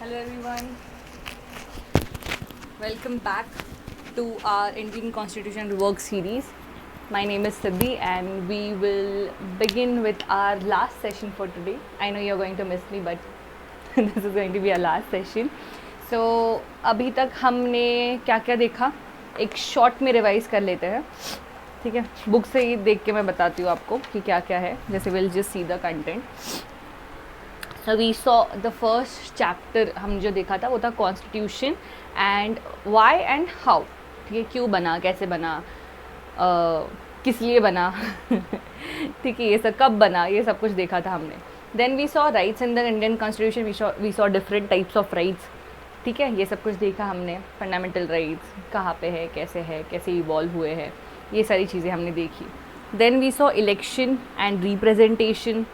Hello everyone, welcome back to our Indian Constitution Work series. My name is Siddhi and we will begin with our last session for today. I know you're going to miss me but this is going to be our last session. So अभी तक हमने क्या क्या देखा एक short में revise कर लेते हैं, ठीक है. बुक से ही देख के मैं बताती हूँ आपको कि क्या क्या है. जैसे will just see the content. So we saw the first chapter हम जो देखा था वो था constitution and why and how. ठीक है, क्यों बना, कैसे बना, किस लिए बना ठीक है, ये सब कब बना, ये सब कुछ देखा था हमने. Then we saw rights in the Indian constitution. We saw different types of rights. ठीक है, ये सब कुछ देखा हमने. फंडामेंटल राइट्स कहाँ पे है, कैसे इवॉल्व हुए हैं, ये सारी चीज़ें हमने देखी. Then we saw election and representation.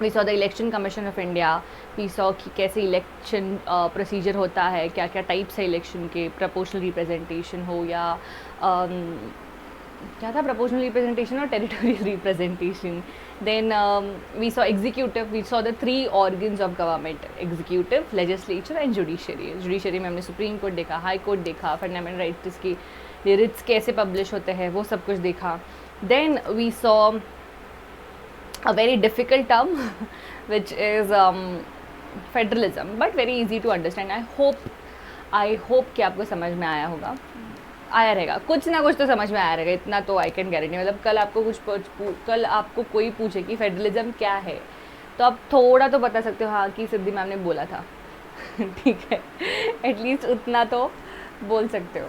We saw the election commission of India. We saw कि कैसे इलेक्शन प्रोसीजर होता है, क्या क्या टाइप्स है इलेक्शन के. प्रोपोर्शनल रिप्रेजेंटेशन हो या क्या था, प्रोपोर्शनल रिप्रेजेंटेशन और territorial representation. Then we saw executive. We saw the 3 organs of government: executive, legislature and judiciary. Judiciary में हमने सुप्रीम कोर्ट देखा, हाई कोर्ट देखा, फंडामेंटल राइट्स की रिट्स कैसे पब्लिश होते हैं, वो सब कुछ देखा. Then we saw a very difficult term which is federalism but very easy to understand. I hope कि आपको समझ में आया होगा, आया रहेगा, कुछ ना कुछ तो समझ में आया रहेगा, इतना तो आई कैन गारंटी. मतलब कल आपको कोई पूछे कि फेडरलिज्म क्या है तो आप थोड़ा तो बता सकते हो, हाँ कि सिद्धि मैम ने बोला था ठीक है, एटलीस्ट उतना तो बोल सकते हो.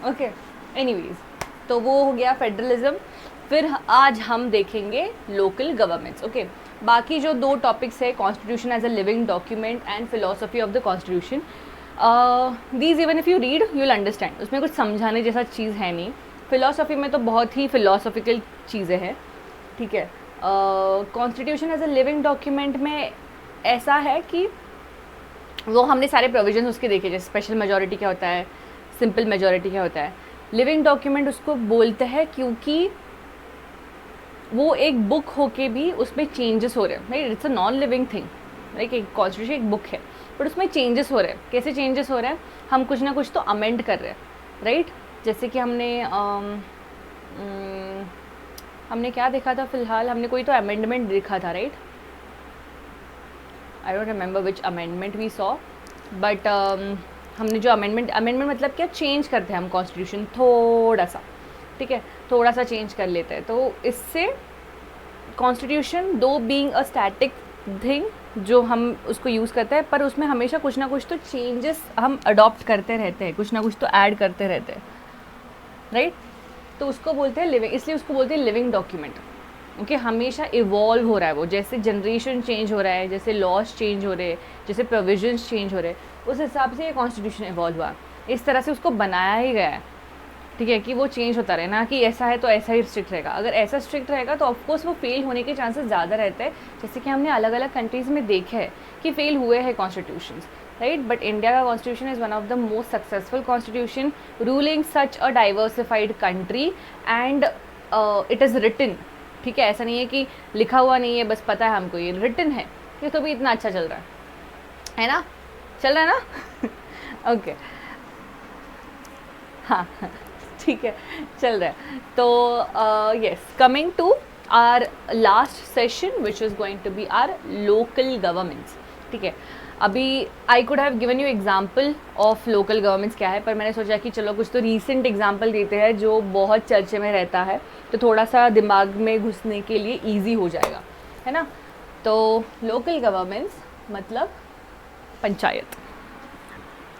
ओके, एनीवेज, तो वो हो गया फेडरलिज्म. फिर आज हम देखेंगे लोकल गवर्नमेंट्स. ओके, बाकी जो 2 टॉपिक्स है, constitution as a living document and philosophy of the constitution. These even if you read you will understand. उसमें कुछ समझाने जैसा चीज़ है नहीं. फिलोसफी में तो बहुत ही फिलोसफिकल चीज़ें हैं. ठीक है, constitution as a living document में ऐसा है कि वो हमने सारे प्रोविजन उसके देखे, जैसे स्पेशल मेजॉरिटी क्या होता है, सिंपल मेजॉरिटी क्या होता है. लिविंग डॉक्यूमेंट उसको बोलते हैं क्योंकि वो एक बुक होके भी उसमें चेंजेस हो रहे हैं. Right, it's a non living thing. Like एक कॉन्स्टिट्यूशन एक बुक है बट उसमें चेंजेस हो रहे हैं. कैसे चेंजेस हो रहे हैं, हम कुछ ना कुछ तो अमेंड कर रहे हैं. राइट, जैसे कि हमने क्या देखा था फिलहाल, हमने कोई तो अमेंडमेंट देखा था. Right, I don't remember which amendment we saw but हमने जो अमेंडमेंट मतलब क्या, चेंज करते हैं हम कॉन्स्टिट्यूशन थोड़ा सा. ठीक है, थोड़ा सा चेंज कर लेते हैं. तो इससे कॉन्स्टिट्यूशन दो बीइंग अ स्टैटिक थिंग जो हम उसको यूज़ करते हैं, पर उसमें हमेशा कुछ ना कुछ तो चेंजेस हम अडॉप्ट करते रहते हैं, कुछ ना कुछ तो ऐड करते रहते हैं. राइट, तो उसको बोलते हैं लिविंग, इसलिए उसको बोलते हैं लिविंग डॉक्यूमेंट. ओके, हमेशा इवॉल्व हो रहा है वो, जैसे जनरेशन चेंज हो रहा है, जैसे लॉज चेंज हो रहे हैं, जैसे प्रोविजंस चेंज हो रहे हैं, उस हिसाब से ये कॉन्स्टिट्यूशन इवॉल्व हुआ. इस तरह से उसको बनाया ही गया है. ठीक है, कि वो चेंज होता रहे ना, कि ऐसा है तो ऐसा ही स्ट्रिक्ट रहेगा. अगर ऐसा स्ट्रिक्ट रहेगा तो ऑफकोर्स वो फेल होने के चांसेस ज़्यादा रहते हैं, जैसे कि हमने अलग अलग कंट्रीज़ में देखे हैं कि फेल हुए हैं कॉन्स्टिट्यूशंस. राइट, बट इंडिया का constitution is one of the most successful constitution ruling such a diversified country and it is written. ठीक है, ऐसा नहीं है कि लिखा हुआ नहीं है बस पता है हमको, ये रिटन है. ये तो भी इतना अच्छा चल रहा है ना, चल रहा है ना ओके हाँ ठीक है, चल रहा है. तो yes, coming to our last session which is going to be our local governments. ठीक है, अभी I could have given you example of local governments क्या है, पर मैंने सोचा कि चलो कुछ तो रीसेंट एग्जाम्पल देते हैं जो बहुत चर्चे में रहता है, तो थोड़ा सा दिमाग में घुसने के लिए ईजी हो जाएगा, है ना. तो लोकल गवर्नमेंट्स मतलब पंचायत.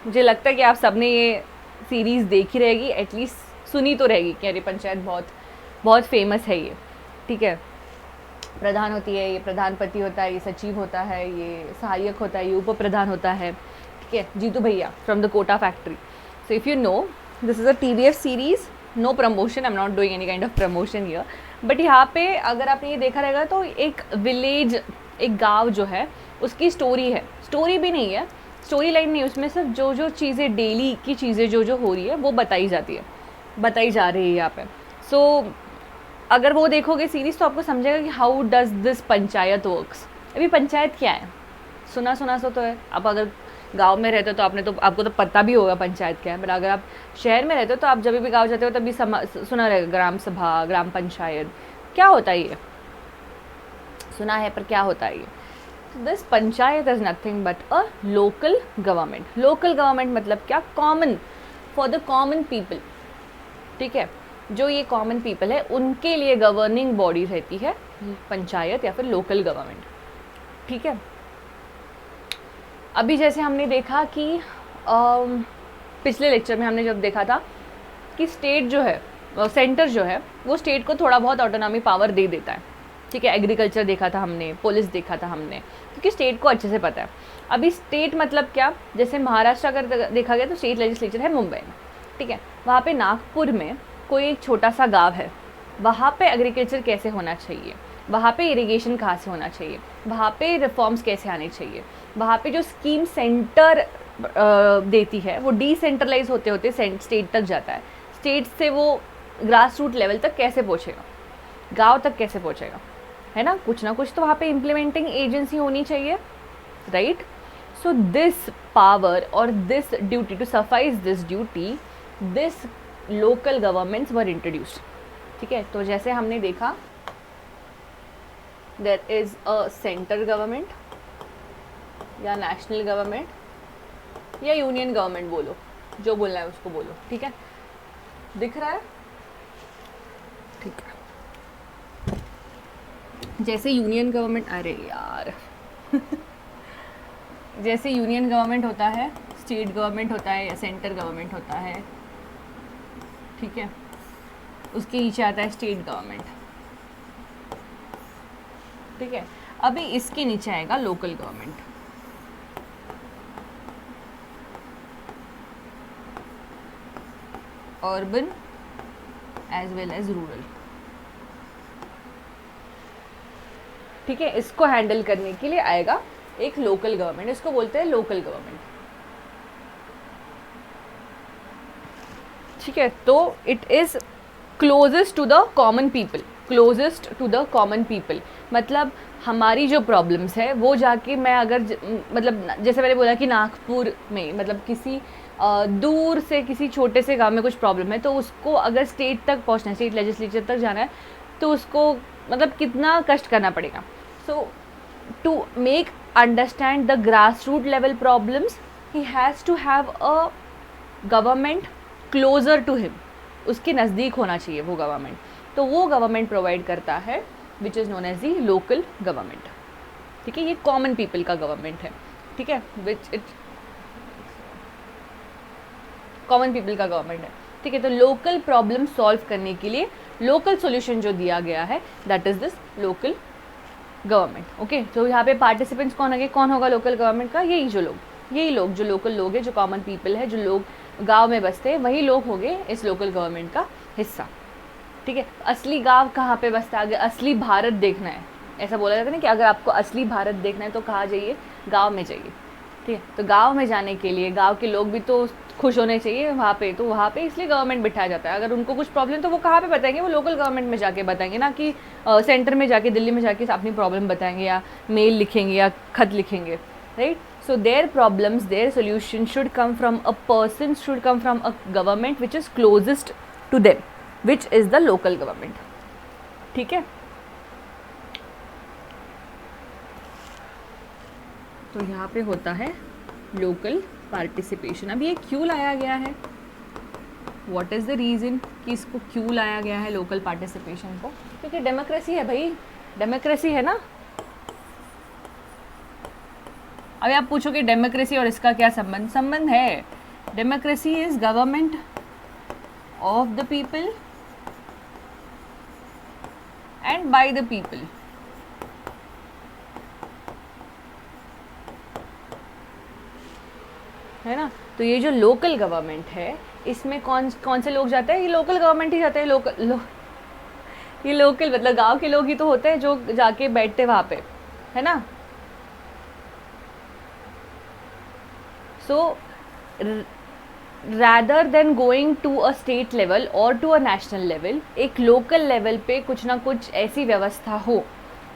मुझे लगता है कि आप सबने ये सीरीज़ देखी रहेगी, एटलीस्ट सुनी तो रहेगी कि अरे पंचायत बहुत बहुत फेमस है ये. ठीक है, प्रधान होती है, ये प्रधानपति होता है, ये सचिव होता है, ये सहायक होता है, ये उप प्रधान होता है. ठीक है, Jeetu bhaiya from the Kota factory. So if you know, this is a TVF series, no promotion, I am not doing any kind of promotion here. But यहाँ पे अगर आपने ये देखा रहेगा तो एक विलेज, एक गाँव जो है उसकी स्टोरी है. स्टोरी भी नहीं है, स्टोरी लाइन नहीं, उसमें सिर्फ जो जो चीज़ें डेली की चीज़ें जो हो रही है वो बताई जा रही है यहाँ पे. सो अगर वो देखोगे सीरीज़ तो आपको समझेगा कि how does this panchayat works. अभी पंचायत क्या है, सुना सा तो है. आप अगर गांव में रहते हो तो आपको तो पता भी होगा पंचायत क्या है, बट अगर आप शहर में रहते हो तो आप जब भी गांव जाते हो तभी सुना रहेगा ग्राम सभा, ग्राम पंचायत। क्या होता है ये? सुना है, पर क्या होता है ये? This panchayat is nothing but a local government. Local government मतलब क्या? Common, for the common people. ठीक है, जो ये कॉमन पीपल है उनके लिए गवर्निंग बॉडी रहती है पंचायत या फिर लोकल गवर्नमेंट। ठीक है, अभी जैसे हमने देखा कि पिछले लेक्चर में हमने जब देखा था कि स्टेट जो है, सेंटर जो है, वो स्टेट को थोड़ा बहुत ऑटोनॉमी पावर दे देता है। ठीक है, एग्रीकल्चर देखा था हमने, पुलिस देखा था हमने, क्योंकि स्टेट को अच्छे से पता है। अभी स्टेट मतलब क्या? जैसे महाराष्ट्र अगर देखा गया तो स्टेट लेजिस्लेचर है मुंबई में। ठीक है, वहाँ पे नागपुर में कोई एक छोटा सा गांव है, वहाँ पे एग्रीकल्चर कैसे होना चाहिए, वहाँ पे इरिगेशन कहाँ से होना चाहिए, वहाँ पे रिफॉर्म्स कैसे आने चाहिए, वहाँ पे जो स्कीम सेंटर देती है वो डिसेंट्रलाइज होते होते स्टेट तक जाता है। स्टेट से वो ग्रास रूट लेवल तक कैसे पहुँचेगा, गांव तक कैसे पहुँचेगा, है ना? कुछ ना कुछ तो वहाँ पे इम्प्लीमेंटिंग एजेंसी होनी चाहिए, राइट? सो दिस पावर और this duty, to suffice this duty, this local governments were introduced. ठीक है, तो जैसे हमने देखा there is a centre government या नेशनल गवर्नमेंट या यूनियन गवर्नमेंट, बोलो जो बोलना है उसको बोलो। ठीक है, दिख रहा है? ठीक है, जैसे यूनियन गवर्नमेंट, अरे यार जैसे यूनियन गवर्नमेंट होता है, स्टेट गवर्नमेंट होता है या सेंटर गवर्नमेंट होता है, ठीक है, उसके नीचे आता है स्टेट गवर्नमेंट। ठीक है, अभी इसके नीचे आएगा local government. Urban as well as rural. ठीक है, इसको हैंडल करने के लिए आएगा एक लोकल गवर्नमेंट, इसको बोलते हैं लोकल गवर्नमेंट। ठीक है, तो it is closest to the common people, closest to the common people मतलब हमारी जो प्रॉब्लम्स है वो जाके मैं अगर मतलब जैसे मैंने बोला कि नागपुर में मतलब किसी दूर से किसी छोटे से गांव में कुछ प्रॉब्लम है, तो उसको अगर स्टेट तक पहुंचना है, स्टेट लेजिस्लेचर तक जाना है, तो उसको मतलब कितना कष्ट करना पड़ेगा। So to make understand the grass root level problems he has to have a government closer to him, उसके नज़दीक होना चाहिए वो गवर्नमेंट। तो वो गवर्नमेंट प्रोवाइड करता है which is known as the local government. ठीक है, ये कॉमन पीपल का गवर्नमेंट है। ठीक है, विच इट कॉमन पीपल का गवर्नमेंट है। ठीक है, तो लोकल प्रॉब्लम सॉल्व करने के लिए लोकल सॉल्यूशन जो दिया गया है that is this local government. Okay, तो यहाँ पे पार्टिसिपेंट्स कौन होंगे, कौन होगा लोकल गवर्नमेंट का? यही लोग जो लोकल लोग हैं, जो कॉमन पीपल है, जो लोग गांव में बसते हैं, वही लोग होंगे इस लोकल गवर्नमेंट का हिस्सा। ठीक है, असली गांव कहाँ पे बसता है? अगर असली भारत देखना है, ऐसा बोला जाता है ना कि अगर आपको असली भारत देखना है तो कहाँ जाइए? गांव में जाइए। ठीक है, तो गांव में जाने के लिए गांव के लोग भी तो खुश होने चाहिए वहाँ पे, तो वहाँ पे इसलिए गवर्नमेंट बिठाया जाता है। अगर उनको कुछ प्रॉब्लम तो वो कहाँ पे बताएंगे? वो लोकल गवर्नमेंट में जाके बताएंगे ना कि सेंटर में जाके, दिल्ली में जाके अपनी प्रॉब्लम बताएंगे या मेल लिखेंगे या खत लिखेंगे, right? So their problems, their solution should come from a person, should come from a government which is closest to them, which is the local government. ठीक है, तो यहाँ पे होता है लोकल पार्टिसिपेशन। अब ये क्यों लाया गया है? व्हाट इज़ द रीज़न कि इसको क्यों लाया गया है लोकल पार्टिसिपेशन को? क्योंकि डेमोक्रेसी है भाई, डेमोक्रेसी है ना। अभी आप पूछोगे डेमोक्रेसी और इसका क्या संबंध है? Democracy is government of the people and by the people. है ना, तो ये जो लोकल गवर्नमेंट है इसमें कौन कौन से लोग जाते हैं? ये लोकल गवर्नमेंट ही जाते हैं। ये लोकल मतलब गांव के लोग ही तो होते हैं जो जाके बैठते वहाँ पे, है ना। So rather than going to a state level or to a national level, एक local level पे कुछ ना कुछ ऐसी व्यवस्था हो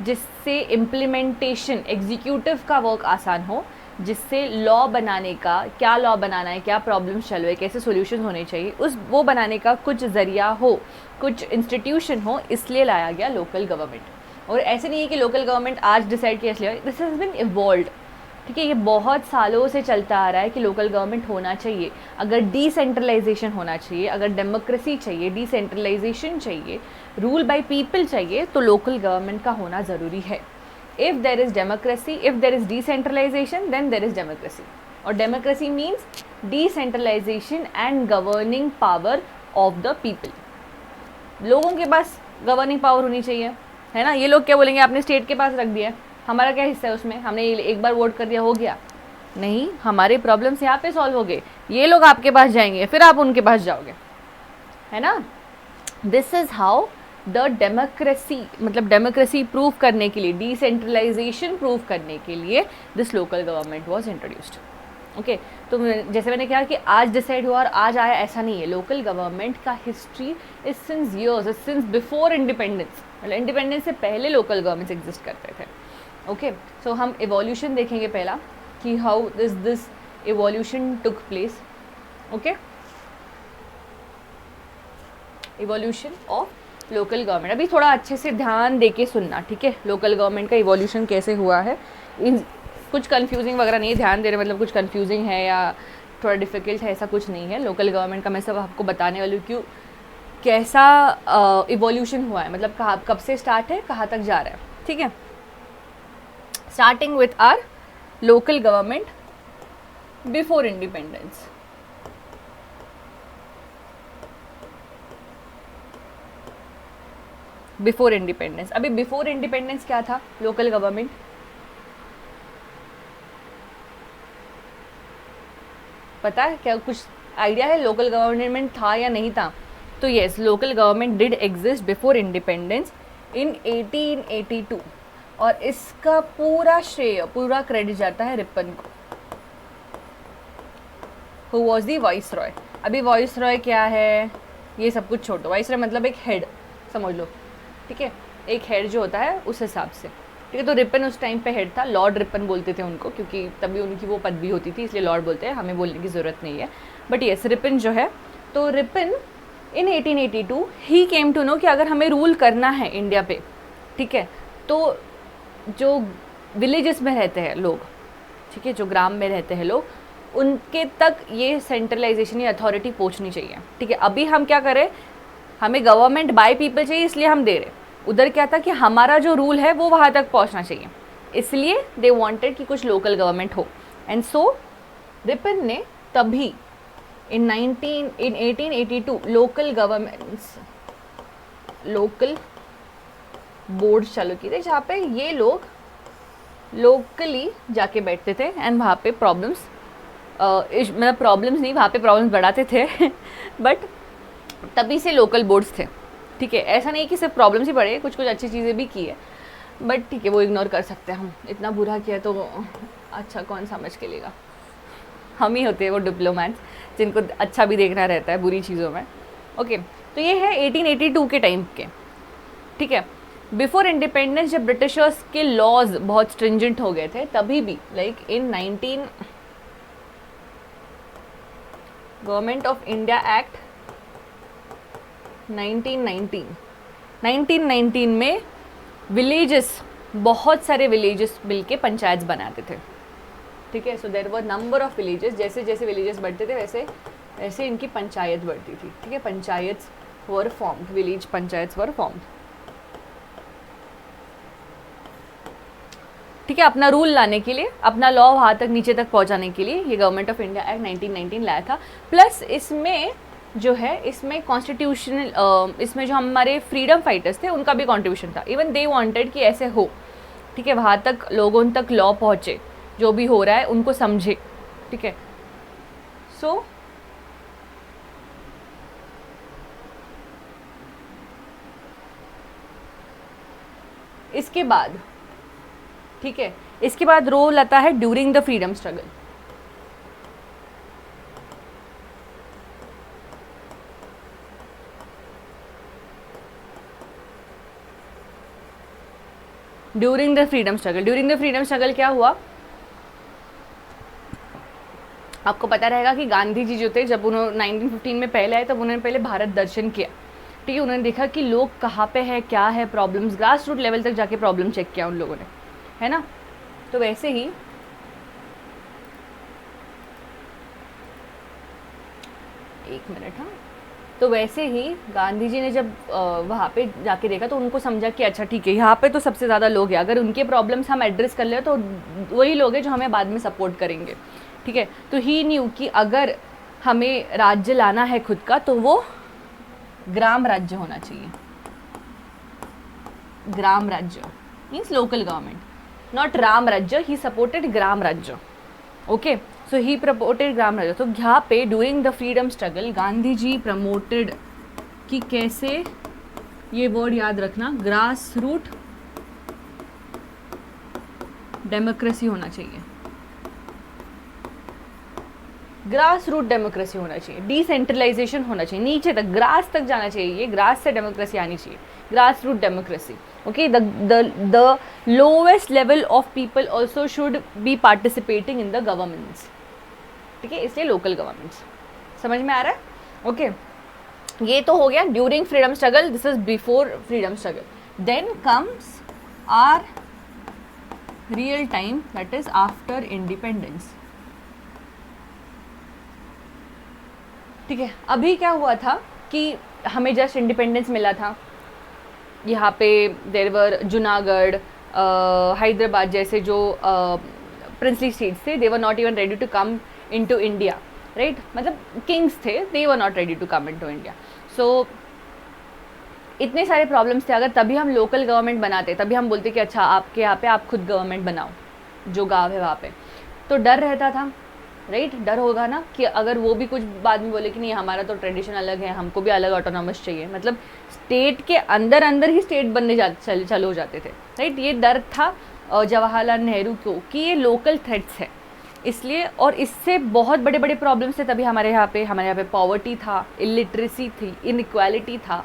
जिससे implementation, executive का work आसान हो, जिससे लॉ बनाने का, क्या लॉ बनाना है, क्या प्रॉब्लम्स चल रहे, कैसे सॉल्यूशन होने चाहिए, उस वो बनाने का कुछ ज़रिया हो, कुछ इंस्टीट्यूशन हो, इसलिए लाया गया लोकल गवर्नमेंट। और ऐसे नहीं है कि लोकल गवर्नमेंट आज डिसाइड किया इसलिए, दिस हैज़ बीन इवॉल्व्ड। ठीक है, ये बहुत सालों से चलता आ रहा है कि लोकल गवर्नमेंट होना चाहिए। अगर डिसेंट्रलाइजेशन होना चाहिए, अगर डेमोक्रेसी चाहिए, डिसेंट्रलाइजेशन चाहिए, रूल बाय पीपल चाहिए, तो लोकल गवर्नमेंट का होना ज़रूरी है। If there is democracy, if there is decentralisation, then there is democracy. और democracy means decentralisation and governing power of the people. लोगों के पास गवर्निंग पावर होनी चाहिए, है ना। ये लोग क्या बोलेंगे, आपने स्टेट के पास रख दिया है, हमारा क्या हिस्सा है उसमें, हमने एक बार वोट कर दिया हो गया, नहीं, हमारे प्रॉब्लम्स यहाँ पे सॉल्व हो गए, ये लोग आपके पास जाएंगे, फिर आप उनके पास जाओगे, है ना। This is how the democracy, मतलब डेमोक्रेसी प्रूव करने के लिए, डिसेंट्रलाइजेशन प्रूव करने के लिए this local government was introduced. Okay, तो जैसे मैंने कहा कि आज डिसाइड हुआ और आज आया, ऐसा नहीं है। लोकल गवर्नमेंट का history is since years, is since before independence, मतलब इंडिपेंडेंस से पहले लोकल गवर्नमेंट्स एग्जिस्ट करते थे। ओके, सो हम इवोल्यूशन देखेंगे पहला कि how this evolution took place. Okay, evolution of local government. अभी थोड़ा अच्छे से ध्यान देके सुनना, ठीक है, लोकल गवर्नमेंट का इवोल्यूशन कैसे हुआ है। कुछ कंफ्यूजिंग वगैरह नहीं, ध्यान दे रहे मतलब कुछ कंफ्यूजिंग है या थोड़ा डिफ़िकल्ट है, ऐसा कुछ नहीं है। लोकल गवर्नमेंट का मैं सब आपको बताने वाली हूँ, क्यों कैसा इवोल्यूशन हुआ है, मतलब कब से स्टार्ट है, कहाँ तक जा रहा है। ठीक है, starting with our local government before independence. Before independence, अभी बिफोर इंडिपेंडेंस क्या था लोकल गवर्नमेंट, पता है क्या, कुछ आइडिया है लोकल गवर्नमेंट था या नहीं था। तो yes, local government did exist before independence in 1882, और इसका पूरा श्रेय, पूरा क्रेडिट जाता है रिपन को, who was the voice Roy. अभी वॉइस रॉय क्या है ये सब कुछ छोड़ो, वॉइस रॉय मतलब एक हेड समझ लो, ठीक है, एक हेड जो होता है उस हिसाब से, ठीक है। तो रिपन उस टाइम पे हेड था, लॉर्ड रिपन बोलते थे उनको, क्योंकि तभी उनकी वो पदवी होती थी, इसलिए लॉर्ड बोलते हैं, हमें बोलने की ज़रूरत नहीं है। बट येस, रिपन जो है, तो रिपन इन 1882 ही केम टू नो कि अगर हमें रूल करना है इंडिया पे, ठीक है, तो जो विलेजेस में रहते हैं लोग, ठीक है, जो ग्राम में रहते हैं लोग, उनके तक ये सेंट्रलाइजेशन या अथॉरिटी पहुंचनी चाहिए, ठीक है। अभी हम क्या करें, हमें गवर्नमेंट बाय पीपल चाहिए, इसलिए हम दे रहे। उधर क्या था कि हमारा जो रूल है वो वहाँ तक पहुँचना चाहिए, इसलिए दे वांटेड कि कुछ लोकल गवर्नमेंट हो। एंड सो रिपन ने तभी इन 1882 लोकल गवर्नमेंट्स, लोकल बोर्ड चालू किए थे, जहाँ पे ये लोग लोकली जाके बैठते थे एंड वहाँ पे प्रॉब्लम्स, मतलब प्रॉब्लम्स नहीं, वहाँ पे प्रॉब्लम्स बढ़ाते थे बट तभी से लोकल बोर्ड्स थे, ठीक है। ऐसा नहीं कि सिर्फ प्रॉब्लम्स ही बढ़े, कुछ कुछ अच्छी चीज़ें भी की है, बट ठीक है, वो इग्नोर कर सकते हैं हम। इतना बुरा किया तो अच्छा कौन समझ के लेगा, हम ही होते हैं वो डिप्लोमैट्स जिनको अच्छा भी देखना रहता है बुरी चीज़ों में। ओके, तो ये है 1882 के टाइम के, ठीक है। बिफोर इंडिपेंडेंस जब ब्रिटिशर्स के लॉज बहुत स्ट्रिंजेंट हो गए थे, तभी भी like in government of India act 1919 में विलेजेस, बहुत सारे विलेजेस मिलके पंचायत बनाते थे, ठीक है। So there were number of villages, जैसे जैसे विलेजेस बढ़ते थे वैसे वैसे इनकी पंचायत बढ़ती थी, ठीक है। Panchayats were formed, village panchayats were formed, ठीक है। अपना रूल लाने के लिए, अपना लॉ वहाँ तक नीचे तक पहुँचाने के लिए ये गवर्नमेंट ऑफ इंडिया एक्ट 1919 लाया था। प्लस इसमें जो है, इसमें कॉन्स्टिट्यूशनल, इसमें जो हमारे फ्रीडम फाइटर्स थे उनका भी कॉन्ट्रीब्यूशन था। इवन दे वांटेड कि ऐसे हो, ठीक है, वहाँ तक लोगों तक लॉ पहुँचे, जो भी हो रहा है उनको समझे, ठीक है। सो इसके बाद, ठीक है, इसके बाद रोल आता है during the freedom struggle. During the freedom struggle क्या हुआ आपको पता रहेगा कि गांधी जी जो थे, जब उन्होंने 1915 में पहले आए, तब उन्होंने पहले भारत दर्शन किया, ठीक है। उन्होंने देखा कि लोग कहाँ पे है, क्या है प्रॉब्लम्स, ग्रास रूट लेवल तक जाके प्रॉब्लम चेक किया उन लोगों ने, है ना। तो वैसे ही एक मिनट, हाँ, तो वैसे ही गांधी जी ने जब वहाँ पे जाके देखा तो उनको समझा कि अच्छा ठीक है, यहाँ पे तो सबसे ज़्यादा लोग हैं, अगर उनके प्रॉब्लम्स हम एड्रेस कर ले तो वही लोग हैं जो हमें बाद में सपोर्ट करेंगे, ठीक है। तो ही न्यू कि अगर हमें राज्य लाना है खुद का तो वो ग्राम राज्य होना चाहिए। Gram rajya means local government, not Ram Rajya. He supported ग्राम राज्य, ओके। सो ही प्रमोटेड ग्राम राज्य। तो यहाँ पे during the freedom struggle Gandhi ji promoted कि कैसे, ये वर्ड याद रखना, ग्रास रूट डेमोक्रेसी होना चाहिए। ग्रास रूट डेमोक्रेसी होना चाहिए, डिसेंट्रलाइजेशन होना चाहिए, नीचे तक ग्रास तक जाना चाहिए, ये ग्रास से डेमोक्रेसी आनी चाहिए, grass root democracy, okay. The lowest level of people also should be participating in the governments, ठीक है, इसलिए लोकल गवर्नमेंट्स। समझ में आ रहा है, ओके। ये तो हो गया during freedom struggle, this is before freedom struggle. Then comes our real time, that is after independence, ठीक है। अभी क्या हुआ था कि हमें जस्ट इंडिपेंडेंस मिला था, यहाँ पे देर वर जूनागढ़, हैदराबाद जैसे जो प्रिंसली स्टेट्स थे, they were not even ready to come into India, right. मतलब किंग्स थे, they were not ready to come into India. So इतने सारे प्रॉब्लम्स थे। अगर तभी हम लोकल गवर्नमेंट बनाते, तभी हम बोलते कि अच्छा आपके यहाँ पे आप खुद गवर्नमेंट बनाओ, जो गाँव है वहाँ पे, तो डर रहता था, राइट। डर होगा ना कि अगर वो भी कुछ बाद में बोले कि नहीं हमारा तो ट्रेडिशन अलग है, हमको भी अलग ऑटोनॉमस चाहिए, मतलब स्टेट के अंदर अंदर ही स्टेट बनने चालू हो जाते थे, राइट। ये डर था जवाहरलाल नेहरू को कि ये लोकल थ्रेट्स है, इसलिए। और इससे बहुत बड़े बड़े प्रॉब्लम्स थे तभी हमारे यहाँ पे पॉवर्टी था, इलिटरेसी थी, इनइक्वालिटी था,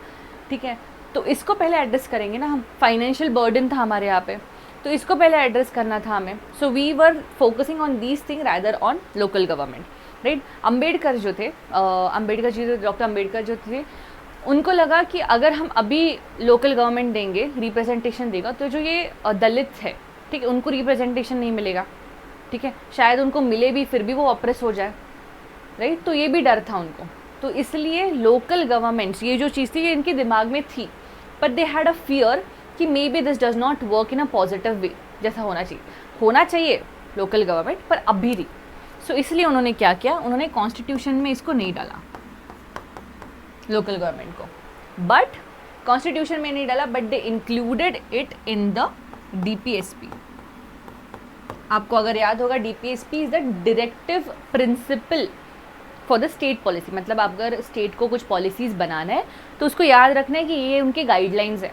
ठीक है। तो इसको पहले एड्रेस करेंगे ना हम। फाइनेंशियल बर्डन था हमारे यहाँ पे, तो इसको पहले एड्रेस करना था हमें। So we were focusing on these thing rather on local government, right. Ambedkar जो थे, अम्बेडकर जी, डॉक्टर अम्बेडकर जो थे, उनको लगा कि अगर हम अभी लोकल गवर्नमेंट देंगे, रिप्रेजेंटेशन देगा, तो जो ये दलित है, ठीक है, उनको रिप्रेजेंटेशन नहीं मिलेगा, ठीक है। शायद उनको मिले भी, फिर भी वो ऑप्रेस हो जाए, राइट। तो ये भी डर था उनको। तो इसलिए लोकल गवर्नमेंट्स, ये जो चीज़ थी ये इनके दिमाग में थी, but they had a fear कि maybe this does not work in a positive way, जैसा होना चाहिए लोकल गवर्नमेंट, पर अभी नहीं। सो इसलिए उन्होंने क्या किया, उन्होंने कॉन्स्टिट्यूशन में इसको नहीं डाला लोकल गवर्नमेंट को, बट कॉन्स्टिट्यूशन में नहीं डाला, but they included it in the DPSP. आपको अगर याद होगा, DPSP is the directive principle for the state policy. मतलब अगर स्टेट को कुछ पॉलिसीज़ बनाना है तो उसको याद रखना है कि ये उनके गाइडलाइंस है।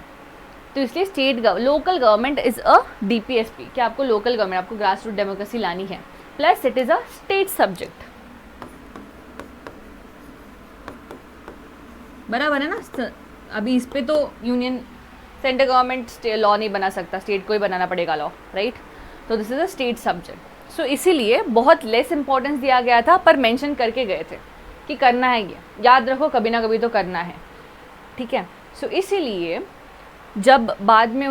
तो इसलिए local government is a DPSP, कि आपको लोकल गवर्नमेंट, आपको ग्रास रूट डेमोक्रेसी लानी है, plus it is a state subject. बराबर है ना। अभी इस पे तो यूनियन सेंट्रल गवर्नमेंट लॉ नहीं बना सकता, स्टेट को ही बनाना पड़ेगा लॉ, राइट। तो this is a state subject. So इसीलिए बहुत लेस इंपॉर्टेंस दिया गया था, पर मेंशन करके गए थे कि करना है, ये याद रखो, कभी ना कभी तो करना है, ठीक है। सो इसीलिए जब बाद में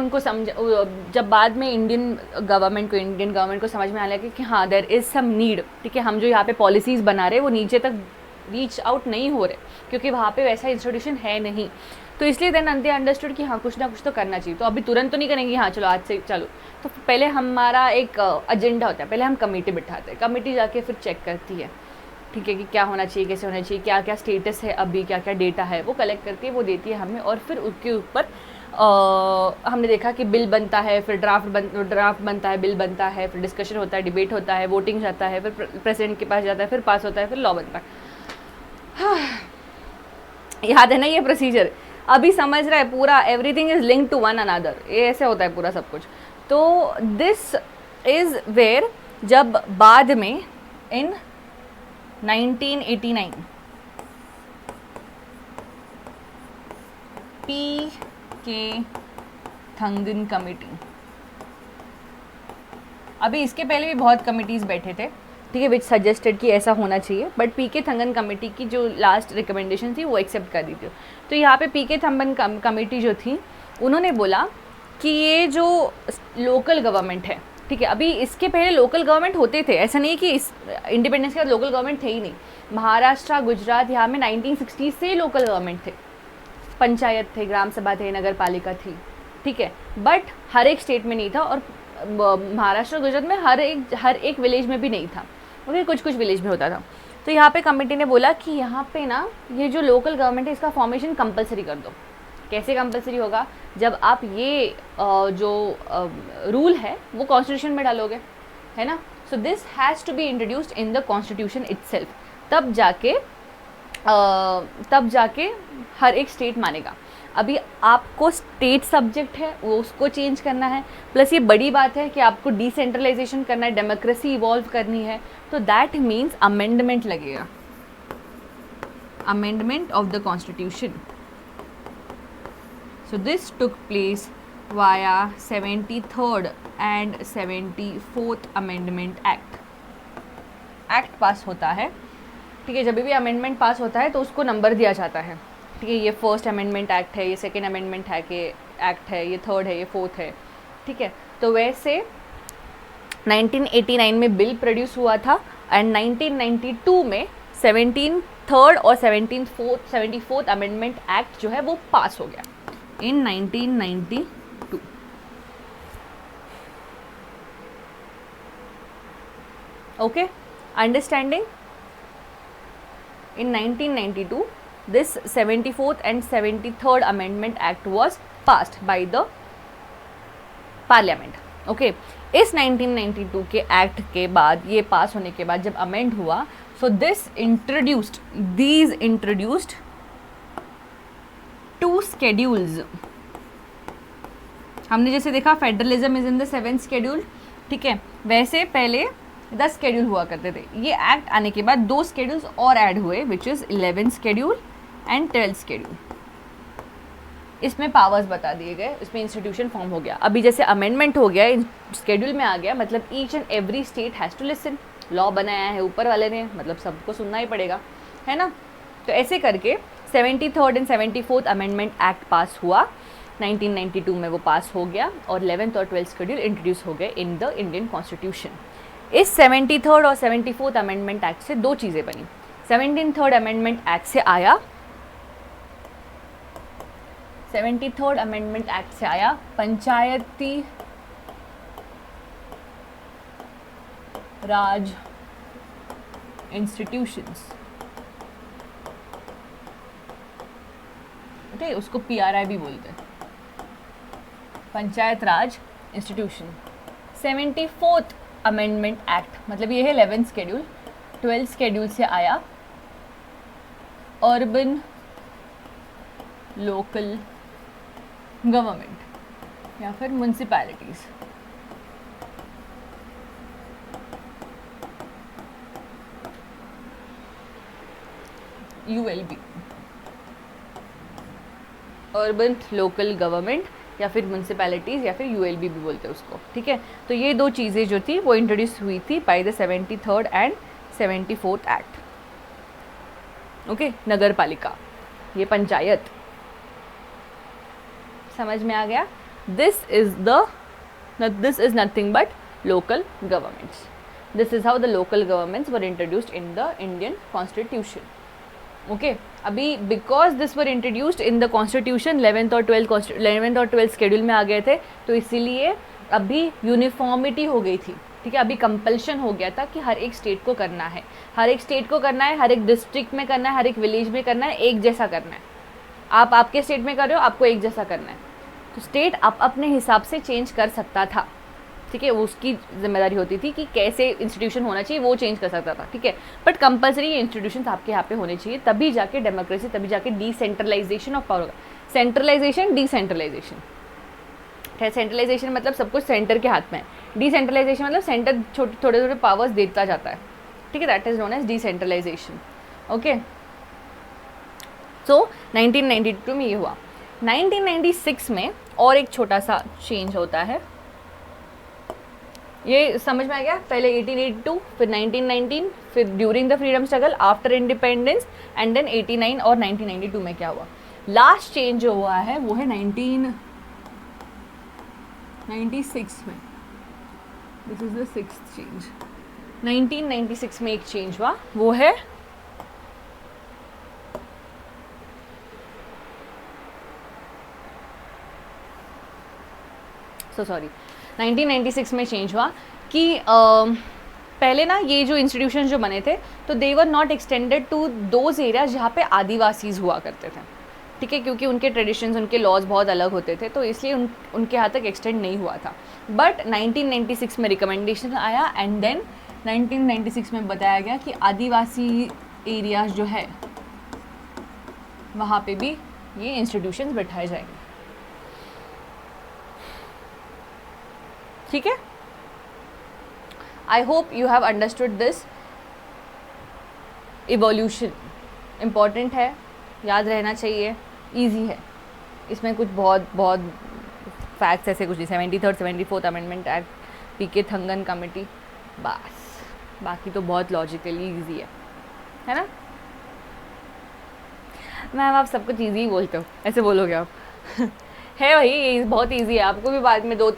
इंडियन गवर्नमेंट को समझ में आने लगा कि हाँ देयर इज़ सम नीड, ठीक है, हम जो यहाँ पे पॉलिसीज़ बना रहे हैं वो नीचे तक रीच आउट नहीं हो रहे, क्योंकि वहाँ पे वैसा इंस्टीट्यूशन है नहीं। तो इसलिए देन दे अंडरस्टूड कि हाँ कुछ ना कुछ तो करना चाहिए। तो अभी तुरंत तो नहीं करेंगे, हाँ चलो आज से चलो, तो पहले हमारा एक एजेंडा होता है, पहले हम कमेटी बिठाते हैं, कमेटी जाके फिर चेक करती है, ठीक है, कि क्या होना चाहिए, कैसे होना चाहिए, क्या क्या स्टेटस है अभी, क्या क्या डेटा है, वो कलेक्ट करती है, वो देती है हमें, और फिर उसके ऊपर हमने देखा कि बिल बनता है, फिर ड्राफ्ट बनता है, बिल बनता है, फिर डिस्कशन होता है, डिबेट होता है, वोटिंग जाता है, फिर प्रेसिडेंट के पास जाता है, फिर पास होता है, फिर लॉ बनता है। याद है ना ये प्रोसीजर? अभी समझ रहा है पूरा, everything is linked to one another, ये ऐसे होता है पूरा सब कुछ। तो दिस इज वेयर जब बाद में इन 1989 के थंगन कमेटी, अभी इसके पहले भी बहुत कमिटीज़ बैठे थे, ठीक है, विच सजेस्टेड कि ऐसा होना चाहिए, बट पीके थंगन कमेटी की जो लास्ट रिकमेंडेशन थी वो एक्सेप्ट कर दी थी। तो यहाँ पे पीके थंगन कमेटी जो थी उन्होंने बोला कि ये जो लोकल गवर्नमेंट है, ठीक है, अभी इसके पहले लोकल गवर्नमेंट होते थे, ऐसा नहीं कि इस इंडिपेंडेंस के बाद लोकल गवर्नमेंट थे ही नहीं। महाराष्ट्र, गुजरात, यहाँ में 1960 से लोकल गवर्नमेंट थे, पंचायत थे, ग्राम सभा थे, नगर पालिका थी, ठीक है, बट हर एक स्टेट में नहीं था, और महाराष्ट्र, गुजरात में हर एक विलेज में भी नहीं था, ओके, कुछ कुछ विलेज में होता था। तो यहाँ पे कमेटी ने बोला कि यहाँ पे ना ये जो लोकल गवर्नमेंट है इसका फॉर्मेशन कंपलसरी कर दो। कैसे कंपलसरी होगा? जब आप ये जो रूल है वो कॉन्स्टिट्यूशन में डालोगे, है ना। So this has to be introduced in the constitution itself, तब जाके हर एक स्टेट मानेगा। अभी आपको स्टेट सब्जेक्ट है वो उसको चेंज करना है, प्लस ये बड़ी बात है कि आपको डिसेंट्रलाइजेशन करना है, डेमोक्रेसी इवॉल्व करनी है, तो दैट मीन्स अमेंडमेंट लगेगा, amendment of the constitution. So this took place via 73rd and 74th amendment act पास होता है, ठीक है। जब भी अमेंडमेंट पास होता है तो उसको नंबर दिया जाता है, ठीक है, ये फर्स्ट अमेंडमेंट एक्ट है, ये सेकेंड अमेंडमेंट एक्ट है, ये थर्ड है, ये फोर्थ है, ठीक है। तो वैसे 1989 में बिल प्रोड्यूस हुआ था, एंड 1992 में 73rd और 74th अमेंडमेंट एक्ट जो है वो पास हो गया इन 1992। Okay, understanding? In 1992, this 74th and 73rd Amendment Act was passed by the Parliament. Okay, इस 1992 के एक्ट के बाद, ये पास होने के बाद जब अमेंड हुआ, so these introduced 2 schedules. हमने जैसे देखा federalism is in the 7th schedule, ठीक है, वैसे पहले 10 शेड्यूल हुआ करते थे। ये एक्ट आने के बाद 2 शेड्यूल्स और ऐड हुए, which is 11th schedule and 12th schedule. इसमें पावर्स बता दिए गए, इसमें इंस्टीट्यूशन फॉर्म हो गया। अभी जैसे अमेंडमेंट हो गया, शेड्यूल में आ गया, मतलब each and every state has to listen. Law बनाया है ऊपर वाले ने, मतलब सबको सुनना ही पड़ेगा, है ना। तो ऐसे करके 73rd and 74th amendment act पास हुआ, 1992 में वो पास हो गया, और 11th और 12th शेड्यूल इंट्रोड्यूस हो गए इन द इंडियन कॉन्स्टिट्यूशन। इस 73rd और 74th अमेंडमेंट एक्ट से 2 चीज़ें बनी। 73rd अमेंडमेंट एक्ट से आया 73rd अमेंडमेंट एक्ट से आया पंचायती राज इंस्टीट्यूशंस, ठीक है, उसको PRI भी बोलते हैं, पंचायत राज इंस्टीट्यूशन। 74th अमेंडमेंट एक्ट, मतलब ये है 11th शेड्यूल, 12th शेड्यूल से आया अर्बन लोकल गवर्नमेंट या फिर municipalities. ULB, urban local government, या फिर म्यूनसिपैलिटीज़, या फिर ULB भी बोलते हैं उसको, ठीक है। तो ये 2 चीज़ें जो थी वो इंट्रोड्यूस हुई थी by the 73rd and 74th act. Okay, नगर पालिका, ये पंचायत, समझ में आ गया। This is nothing but local governments. This is how the local governments were introduced in the Indian constitution. Okay, अभी because this were introduced in the constitution, 11th और 12th schedule में आ गए थे, तो इसीलिए अभी यूनिफॉर्मिटी हो गई थी, ठीक है। अभी कंपल्शन हो गया था कि हर एक स्टेट को करना है, हर एक स्टेट को करना है, हर एक डिस्ट्रिक्ट में करना है, हर एक विलेज में करना है, एक जैसा करना है। आप आपके स्टेट में कर रहे हो, आपको एक जैसा करना है। तो स्टेट आप अपने हिसाब से चेंज कर सकता था, ठीक है, उसकी जिम्मेदारी होती थी कि कैसे इंस्टीट्यूशन होना चाहिए वो चेंज कर सकता था, ठीक है। बट कंपलसरी ये इंस्टीट्यूशन आपके यहाँ पे होने चाहिए, तभी जाके डेमोक्रेसी, तभी जाके डिसेंट्रलाइजेशन ऑफ पावर होगा। सेंट्रलाइजेशन, डिसेंट्रलाइजेशन, सेंट्रलाइजेशन मतलब सब कुछ सेंटर के हाथ में है, डिसेंट्रलाइजेशन मतलब सेंटर थोड़े थोड़े पावर्स देता जाता है, ठीक है, that is known as decentralisation. Okay, so 1992 में ये हुआ। 1996 में और एक छोटा सा चेंज होता है, ये समझ में आ गया? पहले 1882, फिर 1919, फिर during the freedom struggle, after independence, and then 89 और 1992 में क्या हुआ। लास्ट चेंज जो हुआ है वो है 1996 में। This is the sixth change. 1996 में एक चेंज हुआ, वो है सॉरी 1996 में चेंज हुआ कि पहले ना ये जो इंस्टीट्यूशन जो बने थे तो they were not extended to those areas जहाँ पे आदिवासीज हुआ करते थे, ठीक है, क्योंकि उनके ट्रेडिशंस, उनके लॉज बहुत अलग होते थे, तो इसलिए उनके यहाँ तक एक्सटेंड नहीं हुआ था। बट 1996 में रिकमेंडेशन आया एंड देन 1996 में बताया गया कि आदिवासी एरियाज जो है वहाँ पे भी ये इंस्टीट्यूशंस बैठाए जाएंगे, ठीक है। I hope you have understood this. Evolution important है, याद रहना चाहिए, इजी है, इसमें कुछ बहुत बहुत फैक्ट्स ऐसे कुछ नहीं। 73rd 74th अमेंडमेंट एक्ट, पीके थंगन कमेटी, बस, बाकी तो बहुत लॉजिकली इजी है ना। मैम आप सब कुछ ईजी ही बोलते हो, ऐसे बोलोगे आप है भाई, ये बहुत इजी है। आपको भी बाद में दो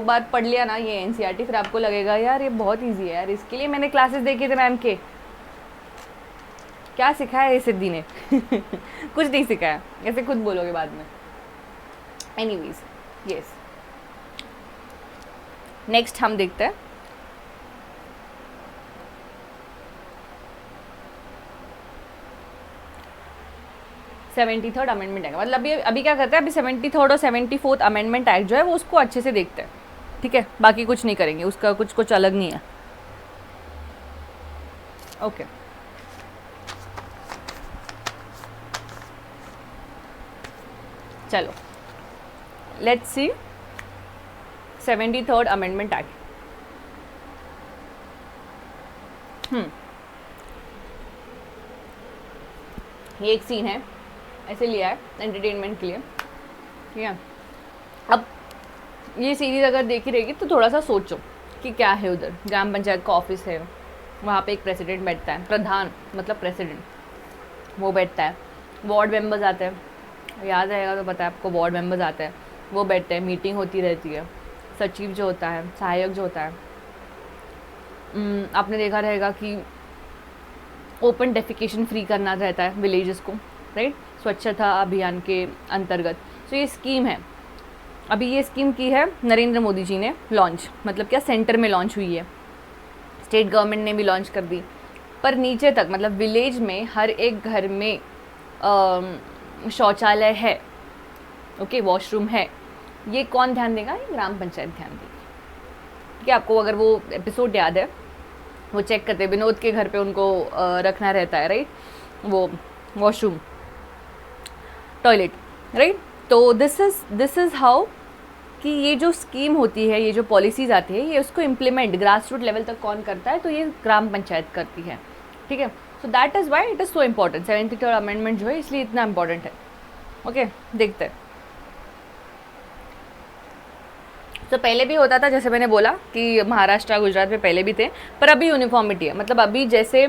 बार पढ़ लिया ना ये एनसीईआरटी, फिर आपको लगेगा यार ये बहुत इजी है यार। इसके लिए मैंने क्लासेस देखे थे मैम के, क्या सिखाया है सिद्धि ने कुछ नहीं सिखाया, ऐसे खुद बोलोगे बाद में। एनीवेज, यस, नेक्स्ट हम देखते हैं सेवेंटी थर्ड अमेंडमेंट एक्ट। मतलब अभी क्या करते हैं, अभी 73rd और 74th अमेंडमेंट एक्ट जो है वो उसको अच्छे से देखते हैं, ठीक है, बाकी कुछ नहीं करेंगे, उसका कुछ अलग नहीं है। ओके चलो, let's see 73rd amendment act. ये एक सीन है, ऐसे लिया है एंटरटेनमेंट के लिए, ठीक है। अब ये सीरीज़ अगर देखी रहेगी तो थोड़ा सा सोचो कि क्या है उधर। ग्राम पंचायत का ऑफिस है, वहाँ पे एक प्रेसिडेंट बैठता है, प्रधान मतलब प्रेसिडेंट, वो बैठता है, वार्ड मेंबर्स आते हैं, याद रहेगा तो पता है आपको, वार्ड मेंबर्स आते हैं, वो बैठते हैं, मीटिंग होती रहती है, सचिव जो होता है, सहायक जो होता है, आपने देखा रहेगा कि ओपन डेफिकेशन फ्री करना रहता है विलेजेस को, राइट, स्वच्छता अभियान के अंतर्गत। तो ये स्कीम है, अभी ये स्कीम की है नरेंद्र मोदी जी ने लॉन्च, मतलब क्या सेंटर में लॉन्च हुई है, स्टेट गवर्नमेंट ने भी लॉन्च कर दी, पर नीचे तक मतलब विलेज में हर एक घर में शौचालय है, ओके, वॉशरूम है, ये कौन ध्यान देगा, ये ग्राम पंचायत ध्यान देगी, ठीक है। आपको अगर वो एपिसोड याद है, वो चेक करते, विनोद के घर पे उनको रखना रहता है, राइट, वो वॉशरूम, टॉयलेट, राइट। तो दिस इज़ हाउ कि ये जो स्कीम होती है, ये जो पॉलिसीज़ आती है, ये उसको इम्प्लीमेंट ग्रास रूट लेवल तक कौन करता है, तो ये ग्राम पंचायत करती है, ठीक है। So that is why it is so important. 73rd amendment जो है इसलिए इतना इम्पॉर्टेंट है, ओके। देखते हैं, तो पहले भी होता था, जैसे मैंने बोला कि महाराष्ट्र गुजरात में पहले भी थे, पर अभी यूनिफॉर्मिटी है, मतलब अभी जैसे